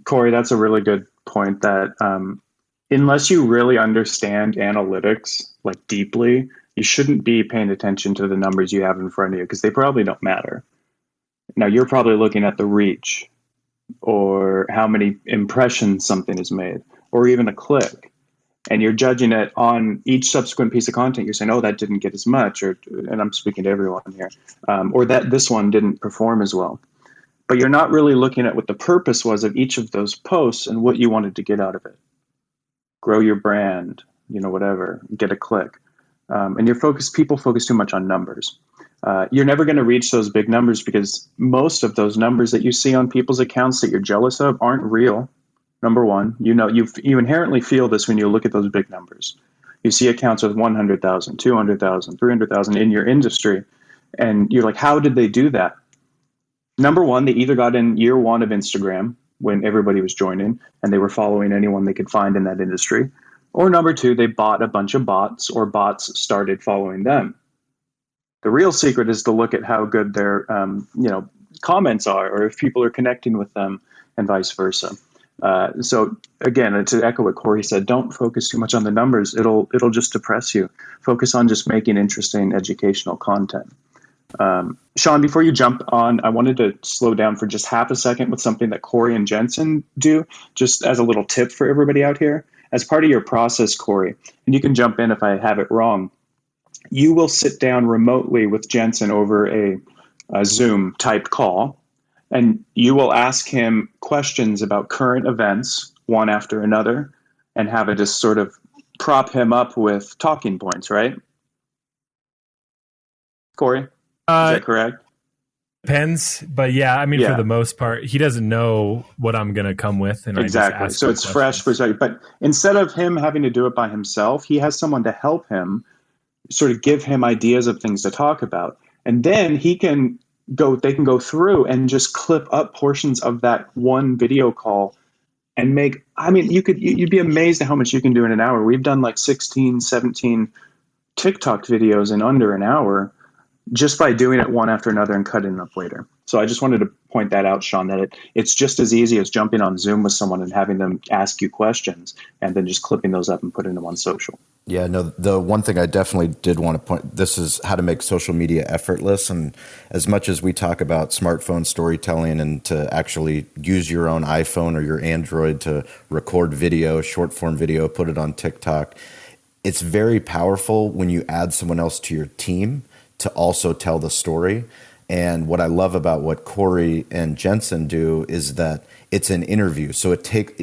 Corey, that's a really good point that unless you really understand analytics like deeply, you shouldn't be paying attention to the numbers you have in front of you because they probably don't matter. Now, you're probably looking at the reach or how many impressions something is made or even a click. And you're judging it on each subsequent piece of content. You're saying, oh, that didn't get as much, and I'm speaking to everyone here, or that this one didn't perform as well. But you're not really looking at what the purpose was of each of those posts and what you wanted to get out of it. Grow your brand, whatever, get a click. And people focus too much on numbers. You're never going to reach those big numbers because most of those numbers that you see on people's accounts that you're jealous of aren't real. Number one, you inherently feel this when you look at those big numbers. You see accounts with 100,000, 200,000, 300,000 in your industry, and you're like, how did they do that? Number one, they either got in year one of Instagram when everybody was joining and they were following anyone they could find in that industry. Or number two, they bought a bunch of bots or bots started following them. The real secret is to look at how good their comments are or if people are connecting with them and vice versa. So again, to echo what Corey said, don't focus too much on the numbers. It'll just depress you. Focus on just making interesting educational content. Sean, before you jump on, I wanted to slow down for just half a second with something that Corey and Jensen do, just as a little tip for everybody out here. As part of your process, Corey, and you can jump in if I have it wrong, you will sit down remotely with Jensen over a Zoom type call, and you will ask him questions about current events, one after another, and have it just sort of prop him up with talking points, right? Corey, is that correct? Depends, but yeah, for the most part, he doesn't know what I'm going to come with. And exactly. I just ask so it's fresh perspective. But instead of him having to do it by himself, he has someone to help him, sort of give him ideas of things to talk about. And then they can go through and just clip up portions of that one video call and you'd be amazed at how much you can do in an hour. We've done like 16, 17 TikTok videos in under an hour just by doing it one after another and cutting it up later. So I just wanted to point that out, Sean, that it's just as easy as jumping on Zoom with someone and having them ask you questions and then just clipping those up and putting them on social. Yeah, no, the one thing I definitely did want to point, this is how to make social media effortless. And as much as we talk about smartphone storytelling and to actually use your own iPhone or your Android to record video, short form video, put it on TikTok, it's very powerful when you add someone else to your team to also tell the story. And what I love about what Corey and Jensen do is that it's an interview. So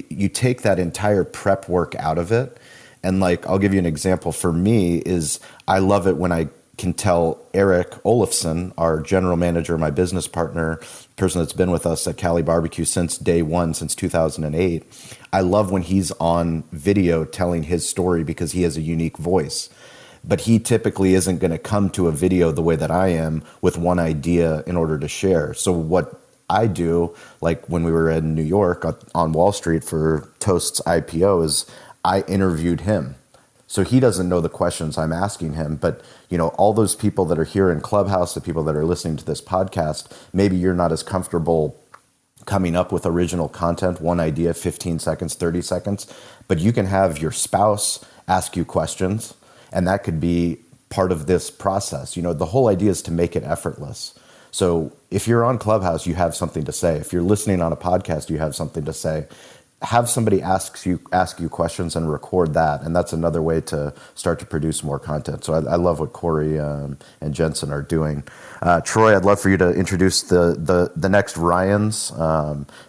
you take that entire prep work out of it. And I'll give you an example for me is I love it when I can tell Eric Olafson, our general manager, my business partner, person that's been with us at Cali Barbecue since day one, since 2008. I love when he's on video telling his story because he has a unique voice. But he typically isn't going to come to a video the way that I am with one idea in order to share. So what I do, like when we were in New York on Wall Street for Toast's IPO, is I interviewed him. So he doesn't know the questions I'm asking him, but all those people that are here in Clubhouse, the people that are listening to this podcast, maybe you're not as comfortable coming up with original content, one idea, 15 seconds, 30 seconds, but you can have your spouse ask you questions. And that could be part of this process. The whole idea is to make it effortless. So if you're on Clubhouse, you have something to say. If you're listening on a podcast, you have something to say. have somebody ask you questions and record that, and that's another way to start to produce more content. So I love what Corey and Jensen are doing. Troy, I'd love for you to introduce the next Ryan's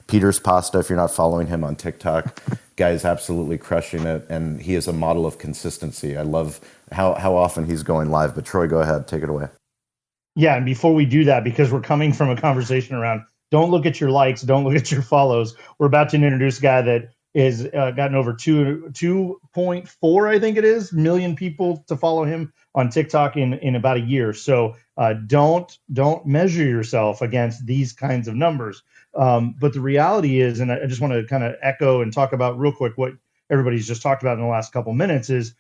Peter's Pasta. If you're not following him on TikTok, guy is absolutely crushing it, and he is a model of consistency. I love how often he's going live. But Troy, go ahead, take it away. Yeah, and before we do that, because we're coming from a conversation around don't look at your likes, don't look at your follows, we're about to introduce a guy that is gotten over 2.4, I think it is, million people to follow him on TikTok in about a year. So don't measure yourself against these kinds of numbers. But the reality is, and I just want to kind of echo and talk about real quick what everybody's just talked about in the last couple minutes is,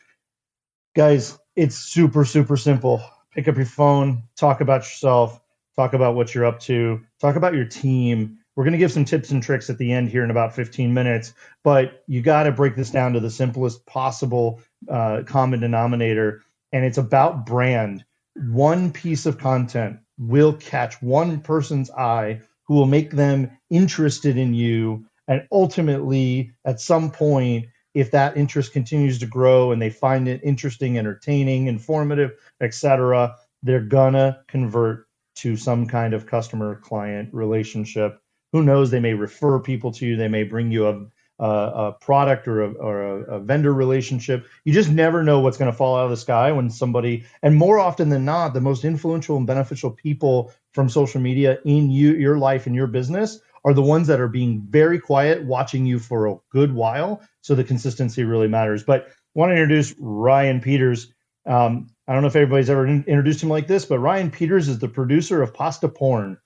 guys, it's super, super simple. Pick up your phone, talk about yourself, talk about what you're up to, talk about your team. We're going to give some tips and tricks at the end here in about 15 minutes, but you got to break this down to the simplest possible common denominator, and it's about brand. One piece of content will catch one person's eye who will make them interested in you, and ultimately, at some point, if that interest continues to grow and they find it interesting, entertaining, informative, etc., they're gonna convert to some kind of customer-client relationship. Who knows? They may refer people to you. They may bring you a product or a vendor relationship. You just never know what's going to fall out of the sky when somebody, and more often than not, the most influential and beneficial people from social media in your life and your business are the ones that are being very quiet, watching you for a good while. So the consistency really matters. But I want to introduce Ryan Peters. I don't know if everybody's ever introduced him like this, but Ryan Peters is the producer of Pasta Porn.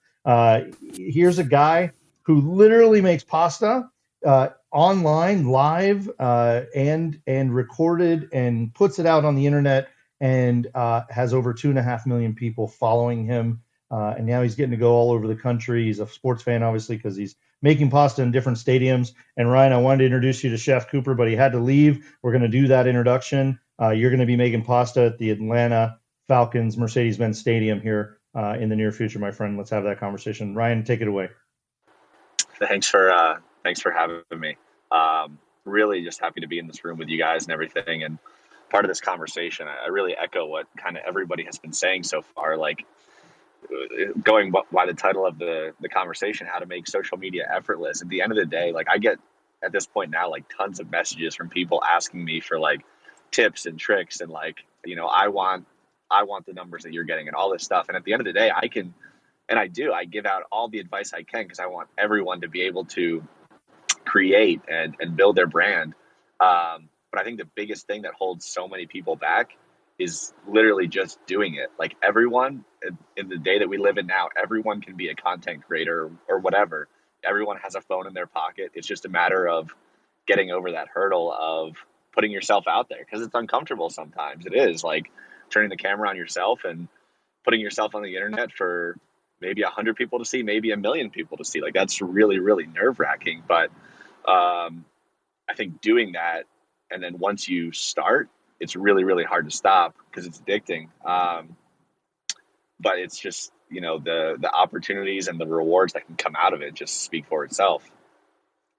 Here's a guy who literally makes pasta online, live, and recorded, and puts it out on the internet, and has over 2.5 million people following him. And now he's getting to go all over the country. He's a sports fan, obviously, because he's making pasta in different stadiums. And Ryan, I wanted to introduce you to Chef Cooper, but he had to leave. We're going to do that introduction. You're going to be making pasta at the Atlanta Falcons Mercedes-Benz Stadium here in the near future, my friend. Let's have that conversation. Ryan, take it away. Thanks for having me. Really just happy to be in this room with you guys and everything. And part of this conversation, I really echo what kind of everybody has been saying so far. Like, going by the title of the conversation, how to make social media effortless. At the end of the day, like, I get at this point now, like, tons of messages from people asking me for like tips and tricks, and like, you know, I want the numbers that you're getting and all this stuff. And at the end of the day, I give out all the advice I can, because I want everyone to be able to create and build their brand. But I think the biggest thing that holds so many people back is literally just doing it. Like, everyone in the day that we live in now, everyone can be a content creator or whatever. Everyone has a phone in their pocket. It's just a matter of getting over that hurdle of putting yourself out there, because it's uncomfortable sometimes. It is like turning the camera on yourself and putting yourself on the internet for maybe 100 people to see, maybe 1 million people to see. Like, that's really, really nerve-wracking. But I think doing that, and then once you start, it's really, really hard to stop, because it's addicting. But it's just, you know, the opportunities and the rewards that can come out of it just speak for itself.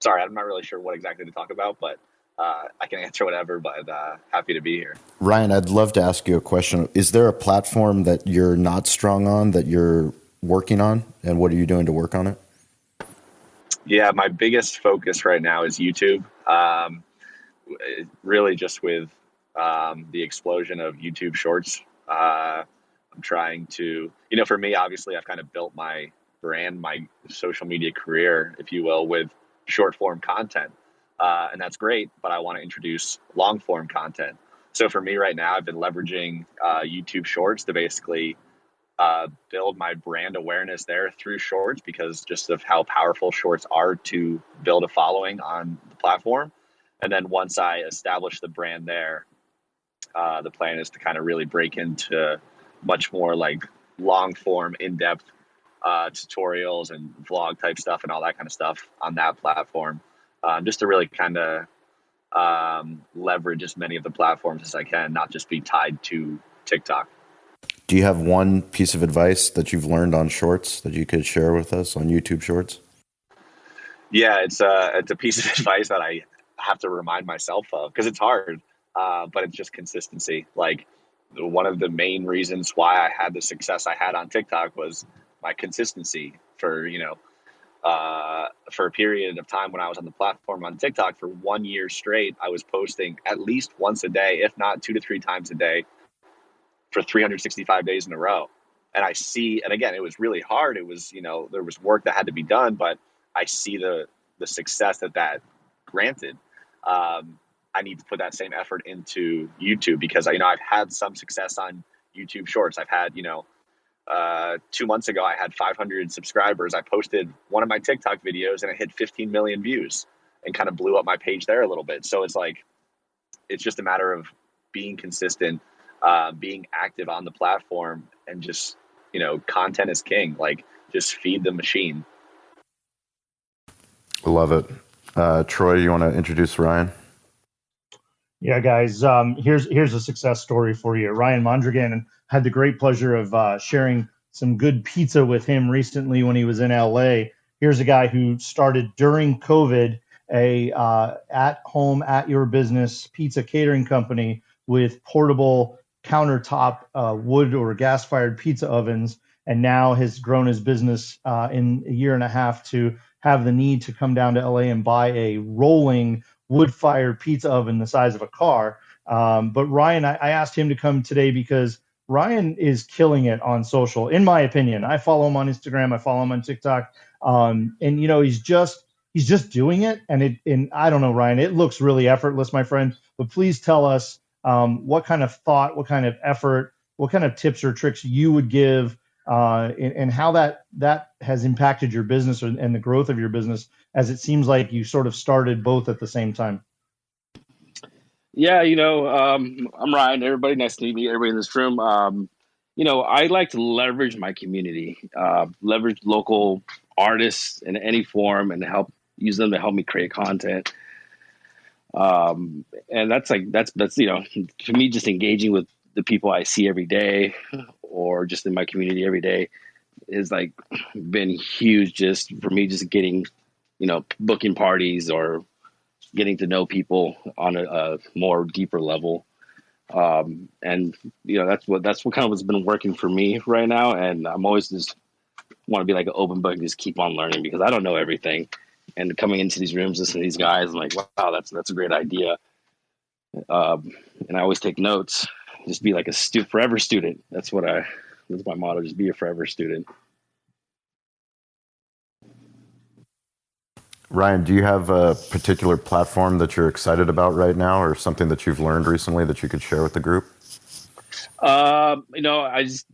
Sorry, I'm not really sure what exactly to talk about, but I can answer whatever, but happy to be here. Ryan, I'd love to ask you a question. Is there a platform that you're not strong on that you're working on, and what are you doing to work on it? Yeah, my biggest focus right now is YouTube. Really just with the explosion of YouTube Shorts. I'm trying to, you know, for me, obviously, I've kind of built my brand, my social media career, if you will, with short form content. And that's great, but I want to introduce long form content. So for me right now, I've been leveraging YouTube Shorts to basically build my brand awareness there through Shorts, because just of how powerful Shorts are to build a following on the platform. And then once I establish the brand there, the plan is to kind of really break into much more like long form, in-depth tutorials and vlog type stuff and all that kind of stuff on that platform, just to really kind of leverage as many of the platforms as I can, not just be tied to TikTok. Do you have one piece of advice that you've learned on Shorts that you could share with us on YouTube Shorts? Yeah, it's a piece of advice that I have to remind myself of because it's hard, but it's just consistency. Like one of the main reasons why I had the success I had on TikTok was my consistency for a period of time when I was on the platform on TikTok for 1 year straight. I was posting at least once a day, if not 2 to 3 times a day for 365 days in a row. And and again, it was really hard. It was, there was work that had to be done, but I see the success that granted. I need to put that same effort into YouTube because I've had some success on YouTube Shorts. I've had 2 months ago I had 500 subscribers. I posted one of my TikTok videos and it hit 15 million views and kind of blew up my page there a little bit. So it's just a matter of being consistent, being active on the platform, and just content is king. Like just feed the machine. Love it. Troy, you want to introduce Ryan? Yeah, guys, here's a success story for you. Ryan Mondragon had the great pleasure of sharing some good pizza with him recently when he was in LA. Here's a guy who started during COVID a at-home, at-your-business pizza catering company with portable countertop wood or gas-fired pizza ovens, and now has grown his business in a year and a half to have the need to come down to LA and buy a rolling wood-fired pizza oven the size of a car. But Ryan, I asked him to come today because Ryan is killing it on social, in my opinion. I follow him on Instagram. I follow him on TikTok. And he's just doing it. And I don't know, Ryan, it looks really effortless, my friend. But please tell us what kind of thought, what kind of effort, what kind of tips or tricks you would give, and how that has impacted your business and the growth of your business, as it seems like you sort of started both at the same time. Yeah, I'm Ryan. Everybody, nice to meet everybody in this room. I like to leverage my community, leverage local artists in any form, and use them to help me create content. And that's to me, just engaging with the people I see every day, or just in my community every day, is like been huge. Just for me, just getting, booking parties or getting to know people on a more deeper level. And that's what kind of has been working for me right now. And I'm always just want to be like an open book and just keep on learning, because I don't know everything. And coming into these rooms, listening to these guys, I'm like, wow, that's a great idea. And I always take notes. Just be like a forever student. That's my motto. Just be a forever student. Ryan, do you have a particular platform that you're excited about right now, or something that you've learned recently that you could share with the group? I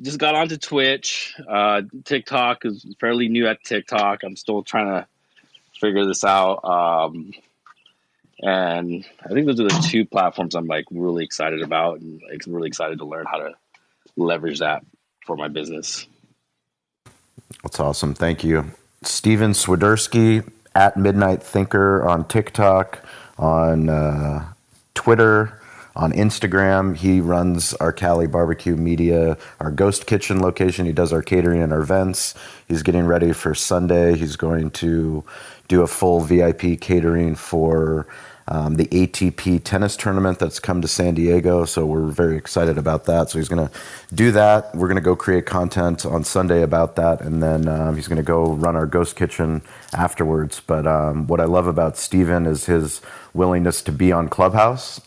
just got onto Twitch. TikTok is fairly new at TikTok. I'm still trying to figure this out. And I think those are the two platforms I'm like really excited about, and like really excited to learn how to leverage that for my business. That's awesome. Thank you. Steven Swiderski, at Midnight Thinker on TikTok, on Twitter, on Instagram. He runs our Cali Barbecue Media, our Ghost Kitchen location. He does our catering and our events. He's getting ready for Sunday. He's going to do a full VIP catering for the ATP tennis tournament that's come to San Diego. So we're very excited about that. So he's going to do that. We're going to go create content on Sunday about that. And then he's going to go run our Ghost Kitchen afterwards. But what I love about Steven is his willingness to be on Clubhouse,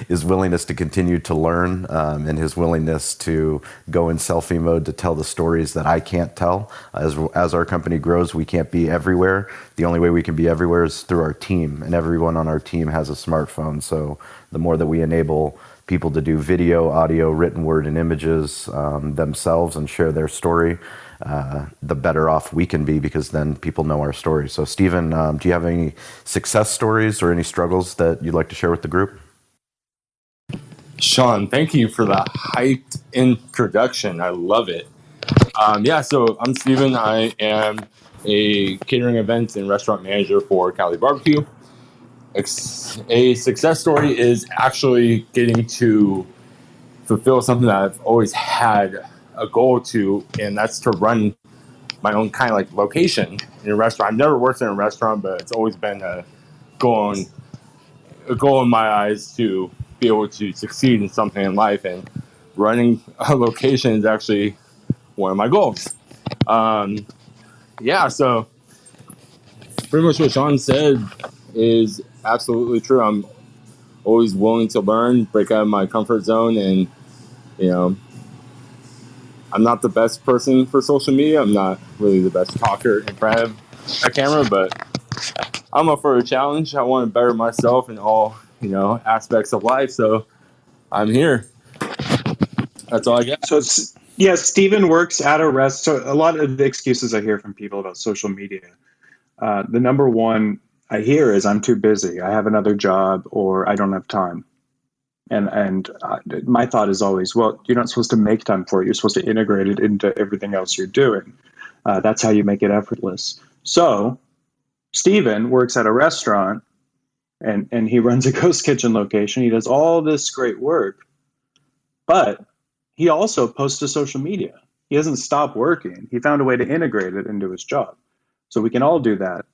his willingness to continue to learn, and his willingness to go in selfie mode to tell the stories that I can't tell. As our company grows, we can't be everywhere. The only way we can be everywhere is through our team, and everyone on our team has a smartphone. So the more that we enable people to do video, audio, written word, and images themselves and share their story, the better off we can be, because then people know our story. So Steven, do you have any success stories or any struggles that you'd like to share with the group? Sean, thank you for the hyped introduction. I love it. So I'm Steven. I am a catering events and restaurant manager for Cali Barbecue. A success story is actually getting to fulfill something that I've always had a goal to, and that's to run my own kind of like location in a restaurant. I've never worked in a restaurant, but it's always been a goal in my eyes to be able to succeed in something in life, and running a location is actually one of my goals. So pretty much what Sean said is absolutely true. I'm always willing to learn, break out of my comfort zone, and I'm not the best person for social media. I'm not really the best talker in front of a camera, but I'm up for a challenge. I want to better myself in all aspects of life, so I'm here. That's all I got. So Stephen works at a rest. So a lot of the excuses I hear from people about social media, the number one I hear is I'm too busy. I have another job, or I don't have time. And my thought is always, well, you're not supposed to make time for it. You're supposed to integrate it into everything else you're doing. That's how you make it effortless. So Stephen works at a restaurant, and he runs a ghost kitchen location. He does all this great work, but he also posts to social media. He doesn't stop working. He found a way to integrate it into his job. So we can all do that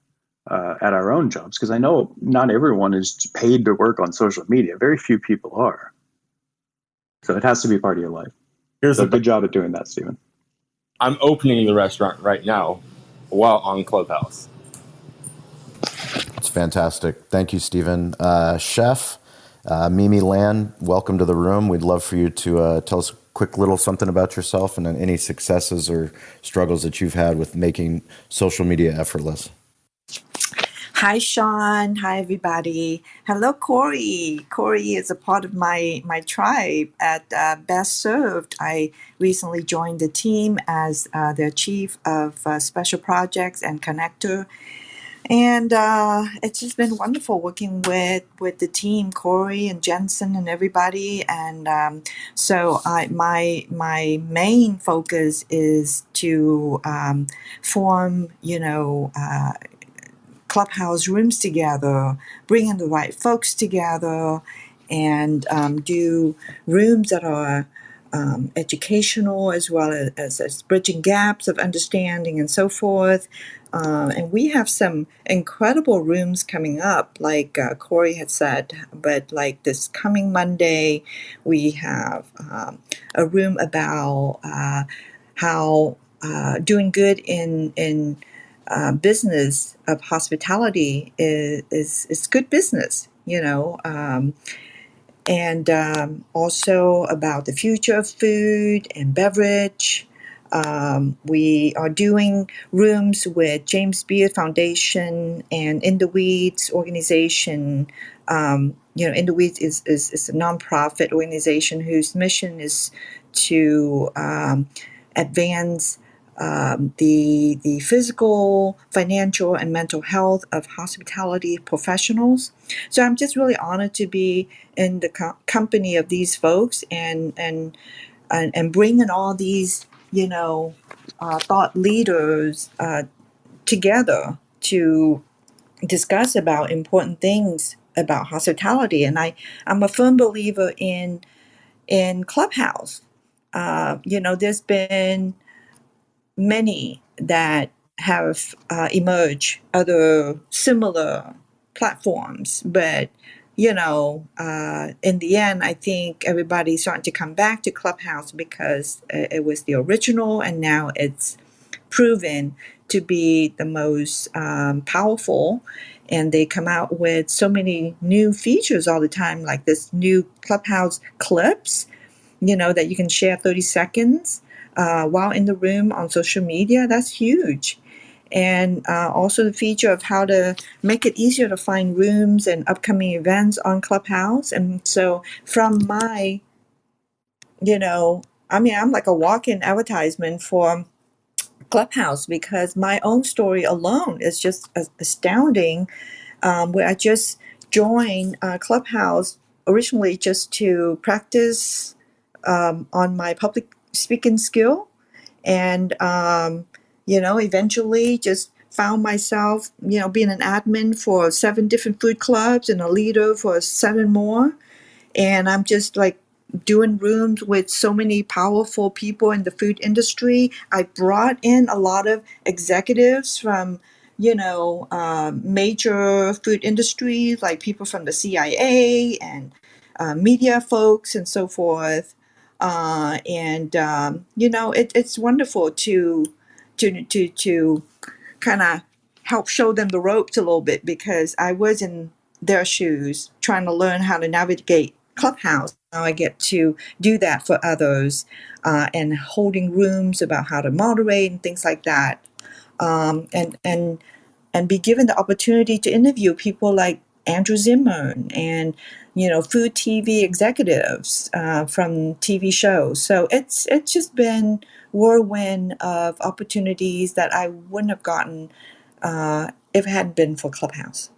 at our own jobs, because I know not everyone is paid to work on social media. Very few people are. So it has to be part of your life. Good job at doing that, Stephen. I'm opening the restaurant right now while on Clubhouse. It's fantastic. Thank you, Stephen. Chef Mimi Lan, welcome to the room. We'd love for you to tell us a quick little something about yourself and then any successes or struggles that you've had with making social media effortless. Hi, Sean. Hi, everybody. Hello, Corey. Corey is a part of my tribe at Best Served. I recently joined the team as their chief of special projects and connector. And it's just been wonderful working with the team, Corey and Jensen and everybody. And so my main focus is to form, Clubhouse rooms together, bringing the right folks together, and do rooms that are educational as well as bridging gaps of understanding and so forth. And we have some incredible rooms coming up, like Corey had said, but like this coming Monday, we have a room about how doing good in business of hospitality is good business, and also about the future of food and beverage. We are doing rooms with James Beard Foundation and In the Weeds organization. In the Weeds is a nonprofit organization whose mission is to advance the physical, financial, and mental health of hospitality professionals. So I'm just really honored to be in the company of these folks and bringing all these, thought leaders together to discuss about important things about hospitality. And I'm a firm believer in Clubhouse. There's been many that have emerged, other similar platforms, but in the end, I think everybody's starting to come back to Clubhouse because it was the original, and now it's proven to be the most powerful. And they come out with so many new features all the time, like this new Clubhouse clips, that you can share 30 seconds while in the room on social media. That's huge. And also the feature of how to make it easier to find rooms and upcoming events on Clubhouse. And so from my, I'm like a walk-in advertisement for Clubhouse, because my own story alone is just astounding, where I just joined Clubhouse originally just to practice on my public speaking skill. And, eventually just found myself, being an admin for 7 different food clubs and a leader for 7 more. And I'm just like doing rooms with so many powerful people in the food industry. I brought in a lot of executives from, major food industries, like people from the CIA and media folks and so forth. It's wonderful to kind of help show them the ropes a little bit, because I was in their shoes trying to learn how to navigate Clubhouse. Now I get to do that for others, and holding rooms about how to moderate and things like that. And be given the opportunity to interview people like Andrew Zimmern and food TV executives from TV shows. So it's just been whirlwind of opportunities that I wouldn't have gotten if it hadn't been for Clubhouse.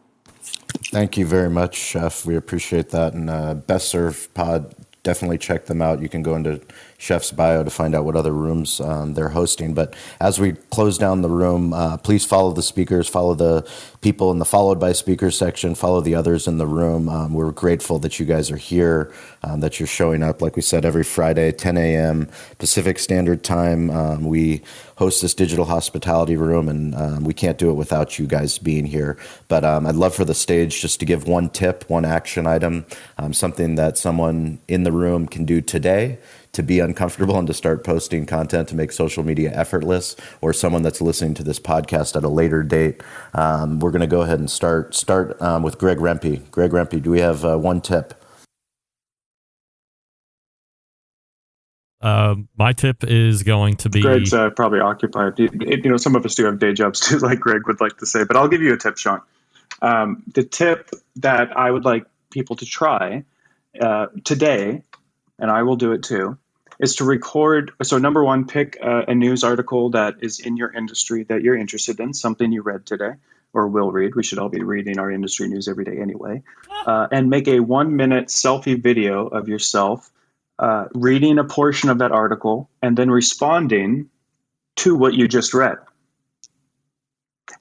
Thank you very much, Chef. We appreciate that. And Best Serve Pod, definitely check them out. You can go into Chef's bio to find out what other rooms they're hosting. But as we close down the room, please follow the speakers, follow the people in the followed by speakers section, follow the others in the room. We're grateful that you guys are here, that you're showing up. Like we said, every Friday, 10 a.m. Pacific Standard Time, we host this digital hospitality room, and we can't do it without you guys being here. But I'd love for the stage just to give one tip, one action item, something that someone in the room can do today to be uncomfortable and to start posting content to make social media effortless, or someone that's listening to this podcast at a later date. We're going to go ahead and start with Greg Rempe. Greg Rempe, do we have one tip? My tip is going to be... Greg's probably occupied. Some of us do have day jobs too, like Greg would like to say, but I'll give you a tip, Sean. The tip that I would like people to try today, and I will do it too, is to record. So number one, pick a news article that is in your industry that you're interested in, something you read today or will read. We should all be reading our industry news every day anyway. And make a 1-minute selfie video of yourself reading a portion of that article and then responding to what you just read.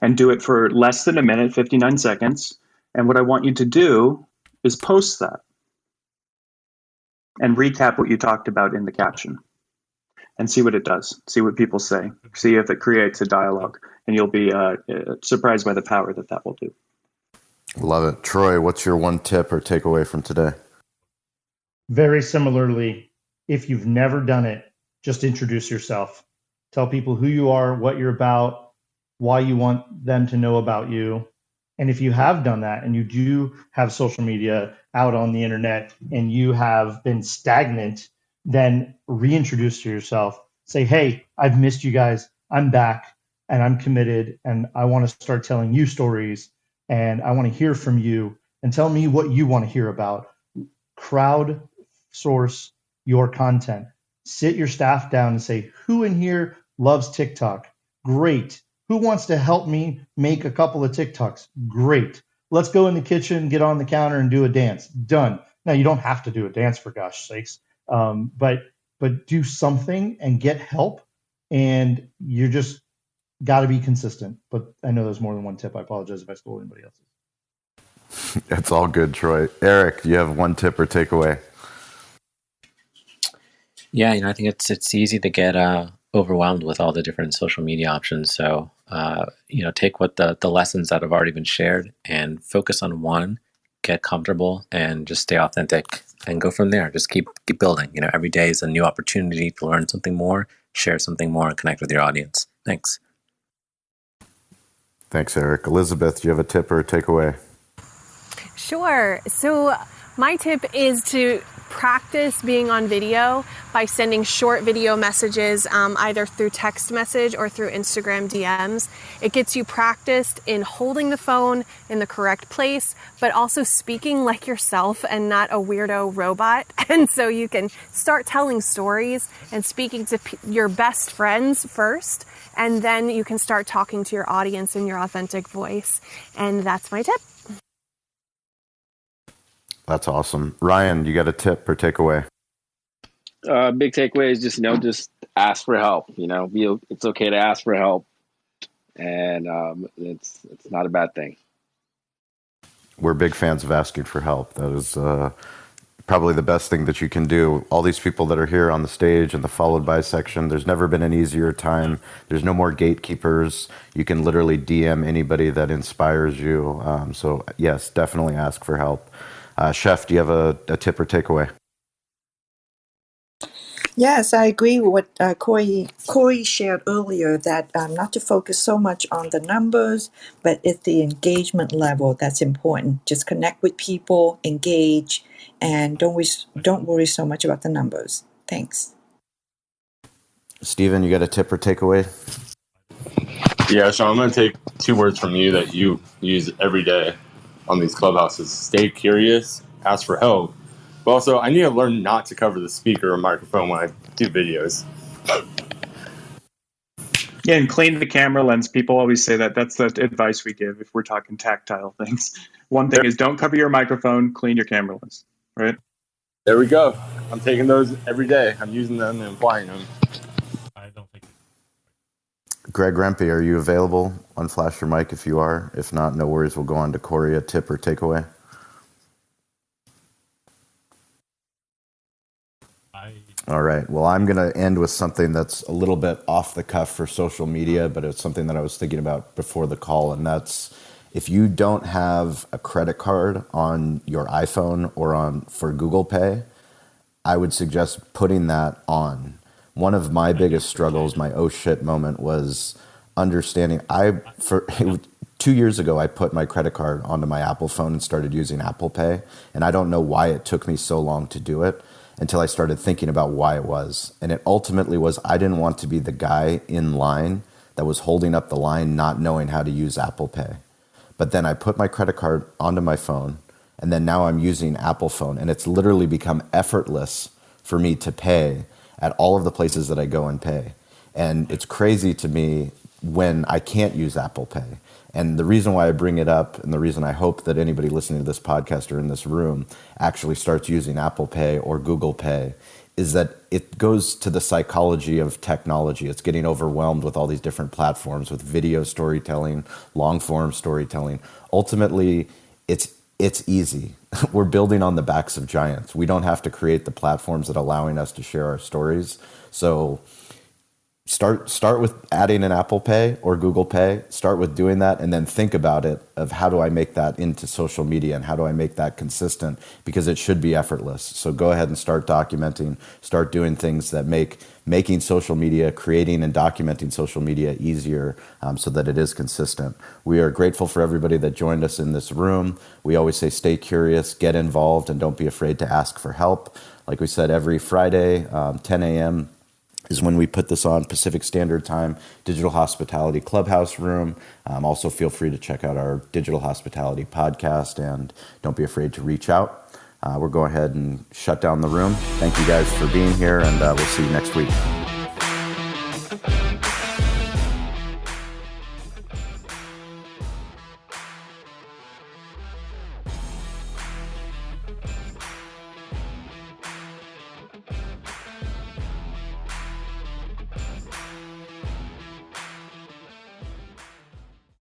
And do it for less than a minute, 59 seconds. And what I want you to do is post that and recap what you talked about in the caption and see what it does. See what people say. See if it creates a dialogue. And you'll be surprised by the power that will do. Love it. Troy, what's your one tip or takeaway from today? Very similarly, if you've never done it, just introduce yourself. Tell people who you are, what you're about, why you want them to know about you. And if you have done that and you do have social media out on the internet and you have been stagnant, then reintroduce to yourself. Say, hey, I've missed you guys. I'm back and I'm committed and I want to start telling you stories and I want to hear from you and tell me what you want to hear about. Crowd source your content. Sit your staff down and say, who in here loves TikTok? Great. Who wants to help me make a couple of TikToks? Great. Let's go in the kitchen, get on the counter, and do a dance. Done. Now, you don't have to do a dance, for gosh sakes, but do something and get help, and you just got to be consistent. But I know there's more than one tip. I apologize if I stole anybody else's. That's all good, Troy. Eric, do you have one tip or takeaway? Yeah, I think it's easy to get overwhelmed with all the different social media options. So, take what the lessons that have already been shared and focus on one, get comfortable and just stay authentic and go from there. Just keep building. Every day is a new opportunity to learn something more, share something more, and connect with your audience. Thanks. Thanks, Eric. Elizabeth, do you have a tip or a takeaway? Sure. So my tip is to practice being on video by sending short video messages, either through text message or through Instagram DMs. It gets you practiced in holding the phone in the correct place, but also speaking like yourself and not a weirdo robot. And so you can start telling stories and speaking to your best friends first, and then you can start talking to your audience in your authentic voice. And that's my tip. That's awesome. Ryan, you got a tip or takeaway? Big takeaway is just ask for help. It's okay to ask for help, and it's not a bad thing. We're big fans of asking for help. That is probably the best thing that you can do. All these people that are here on the stage in the followed by section, there's never been an easier time. There's no more gatekeepers. You can literally DM anybody that inspires you. So yes, definitely ask for help. Chef, do you have a tip or takeaway? Yes, I agree with what Corey shared earlier, that not to focus so much on the numbers, but it's the engagement level that's important. Just connect with people, engage, and don't worry so much about the numbers. Thanks. Steven, you got a tip or takeaway? Yeah, so I'm going to take 2 words from you that you use every day on these clubhouses. Stay curious, ask for help. But also, I need to learn not to cover the speaker or microphone when I do videos. Yeah, and clean the camera lens. People always say that. That's the advice we give if we're talking tactile things. One thing is don't cover your microphone, clean your camera lens, right? There we go. I'm taking those every day. I'm using them and applying them. I don't think. Greg Rempe, are you available? Unflash your mic if you are. If not, no worries. We'll go on to Corey, a tip or takeaway. All right. Well, I'm going to end with something that's a little bit off the cuff for social media, but it's something that I was thinking about before the call, and that's if you don't have a credit card on your iPhone or for Google Pay, I would suggest putting that on. One of my biggest struggles, my oh shit moment, was understanding. 2 years ago, I put my credit card onto my Apple phone and started using Apple Pay, and I don't know why it took me so long to do it until I started thinking about why it was. And it ultimately was I didn't want to be the guy in line that was holding up the line not knowing how to use Apple Pay. But then I put my credit card onto my phone, and then now I'm using Apple Phone, and it's literally become effortless for me to pay at all of the places that I go and pay. And it's crazy to me when I can't use Apple Pay. And the reason why I bring it up, and the reason I hope that anybody listening to this podcast or in this room actually starts using Apple Pay or Google Pay, is that it goes to the psychology of technology. It's getting overwhelmed with all these different platforms, with video storytelling, long form storytelling. Ultimately, it's easy. We're building on the backs of giants. We don't have to create the platforms that are allowing us to share our stories. So start with adding an Apple Pay or Google Pay. Start with doing that, and then think about it of how do I make that into social media and how do I make that consistent, because it should be effortless. So go ahead and start documenting, start doing things that making social media, creating and documenting social media easier, so that it is consistent. We are grateful for everybody that joined us in this room. We always say stay curious, get involved, and don't be afraid to ask for help. Like we said, every Friday, 10 a.m., is when we put this on Pacific Standard Time, Digital Hospitality Clubhouse room. Also feel free to check out our Digital Hospitality podcast, and don't be afraid to reach out. We'll go ahead and shut down the room. Thank you guys for being here, and we'll see you next week.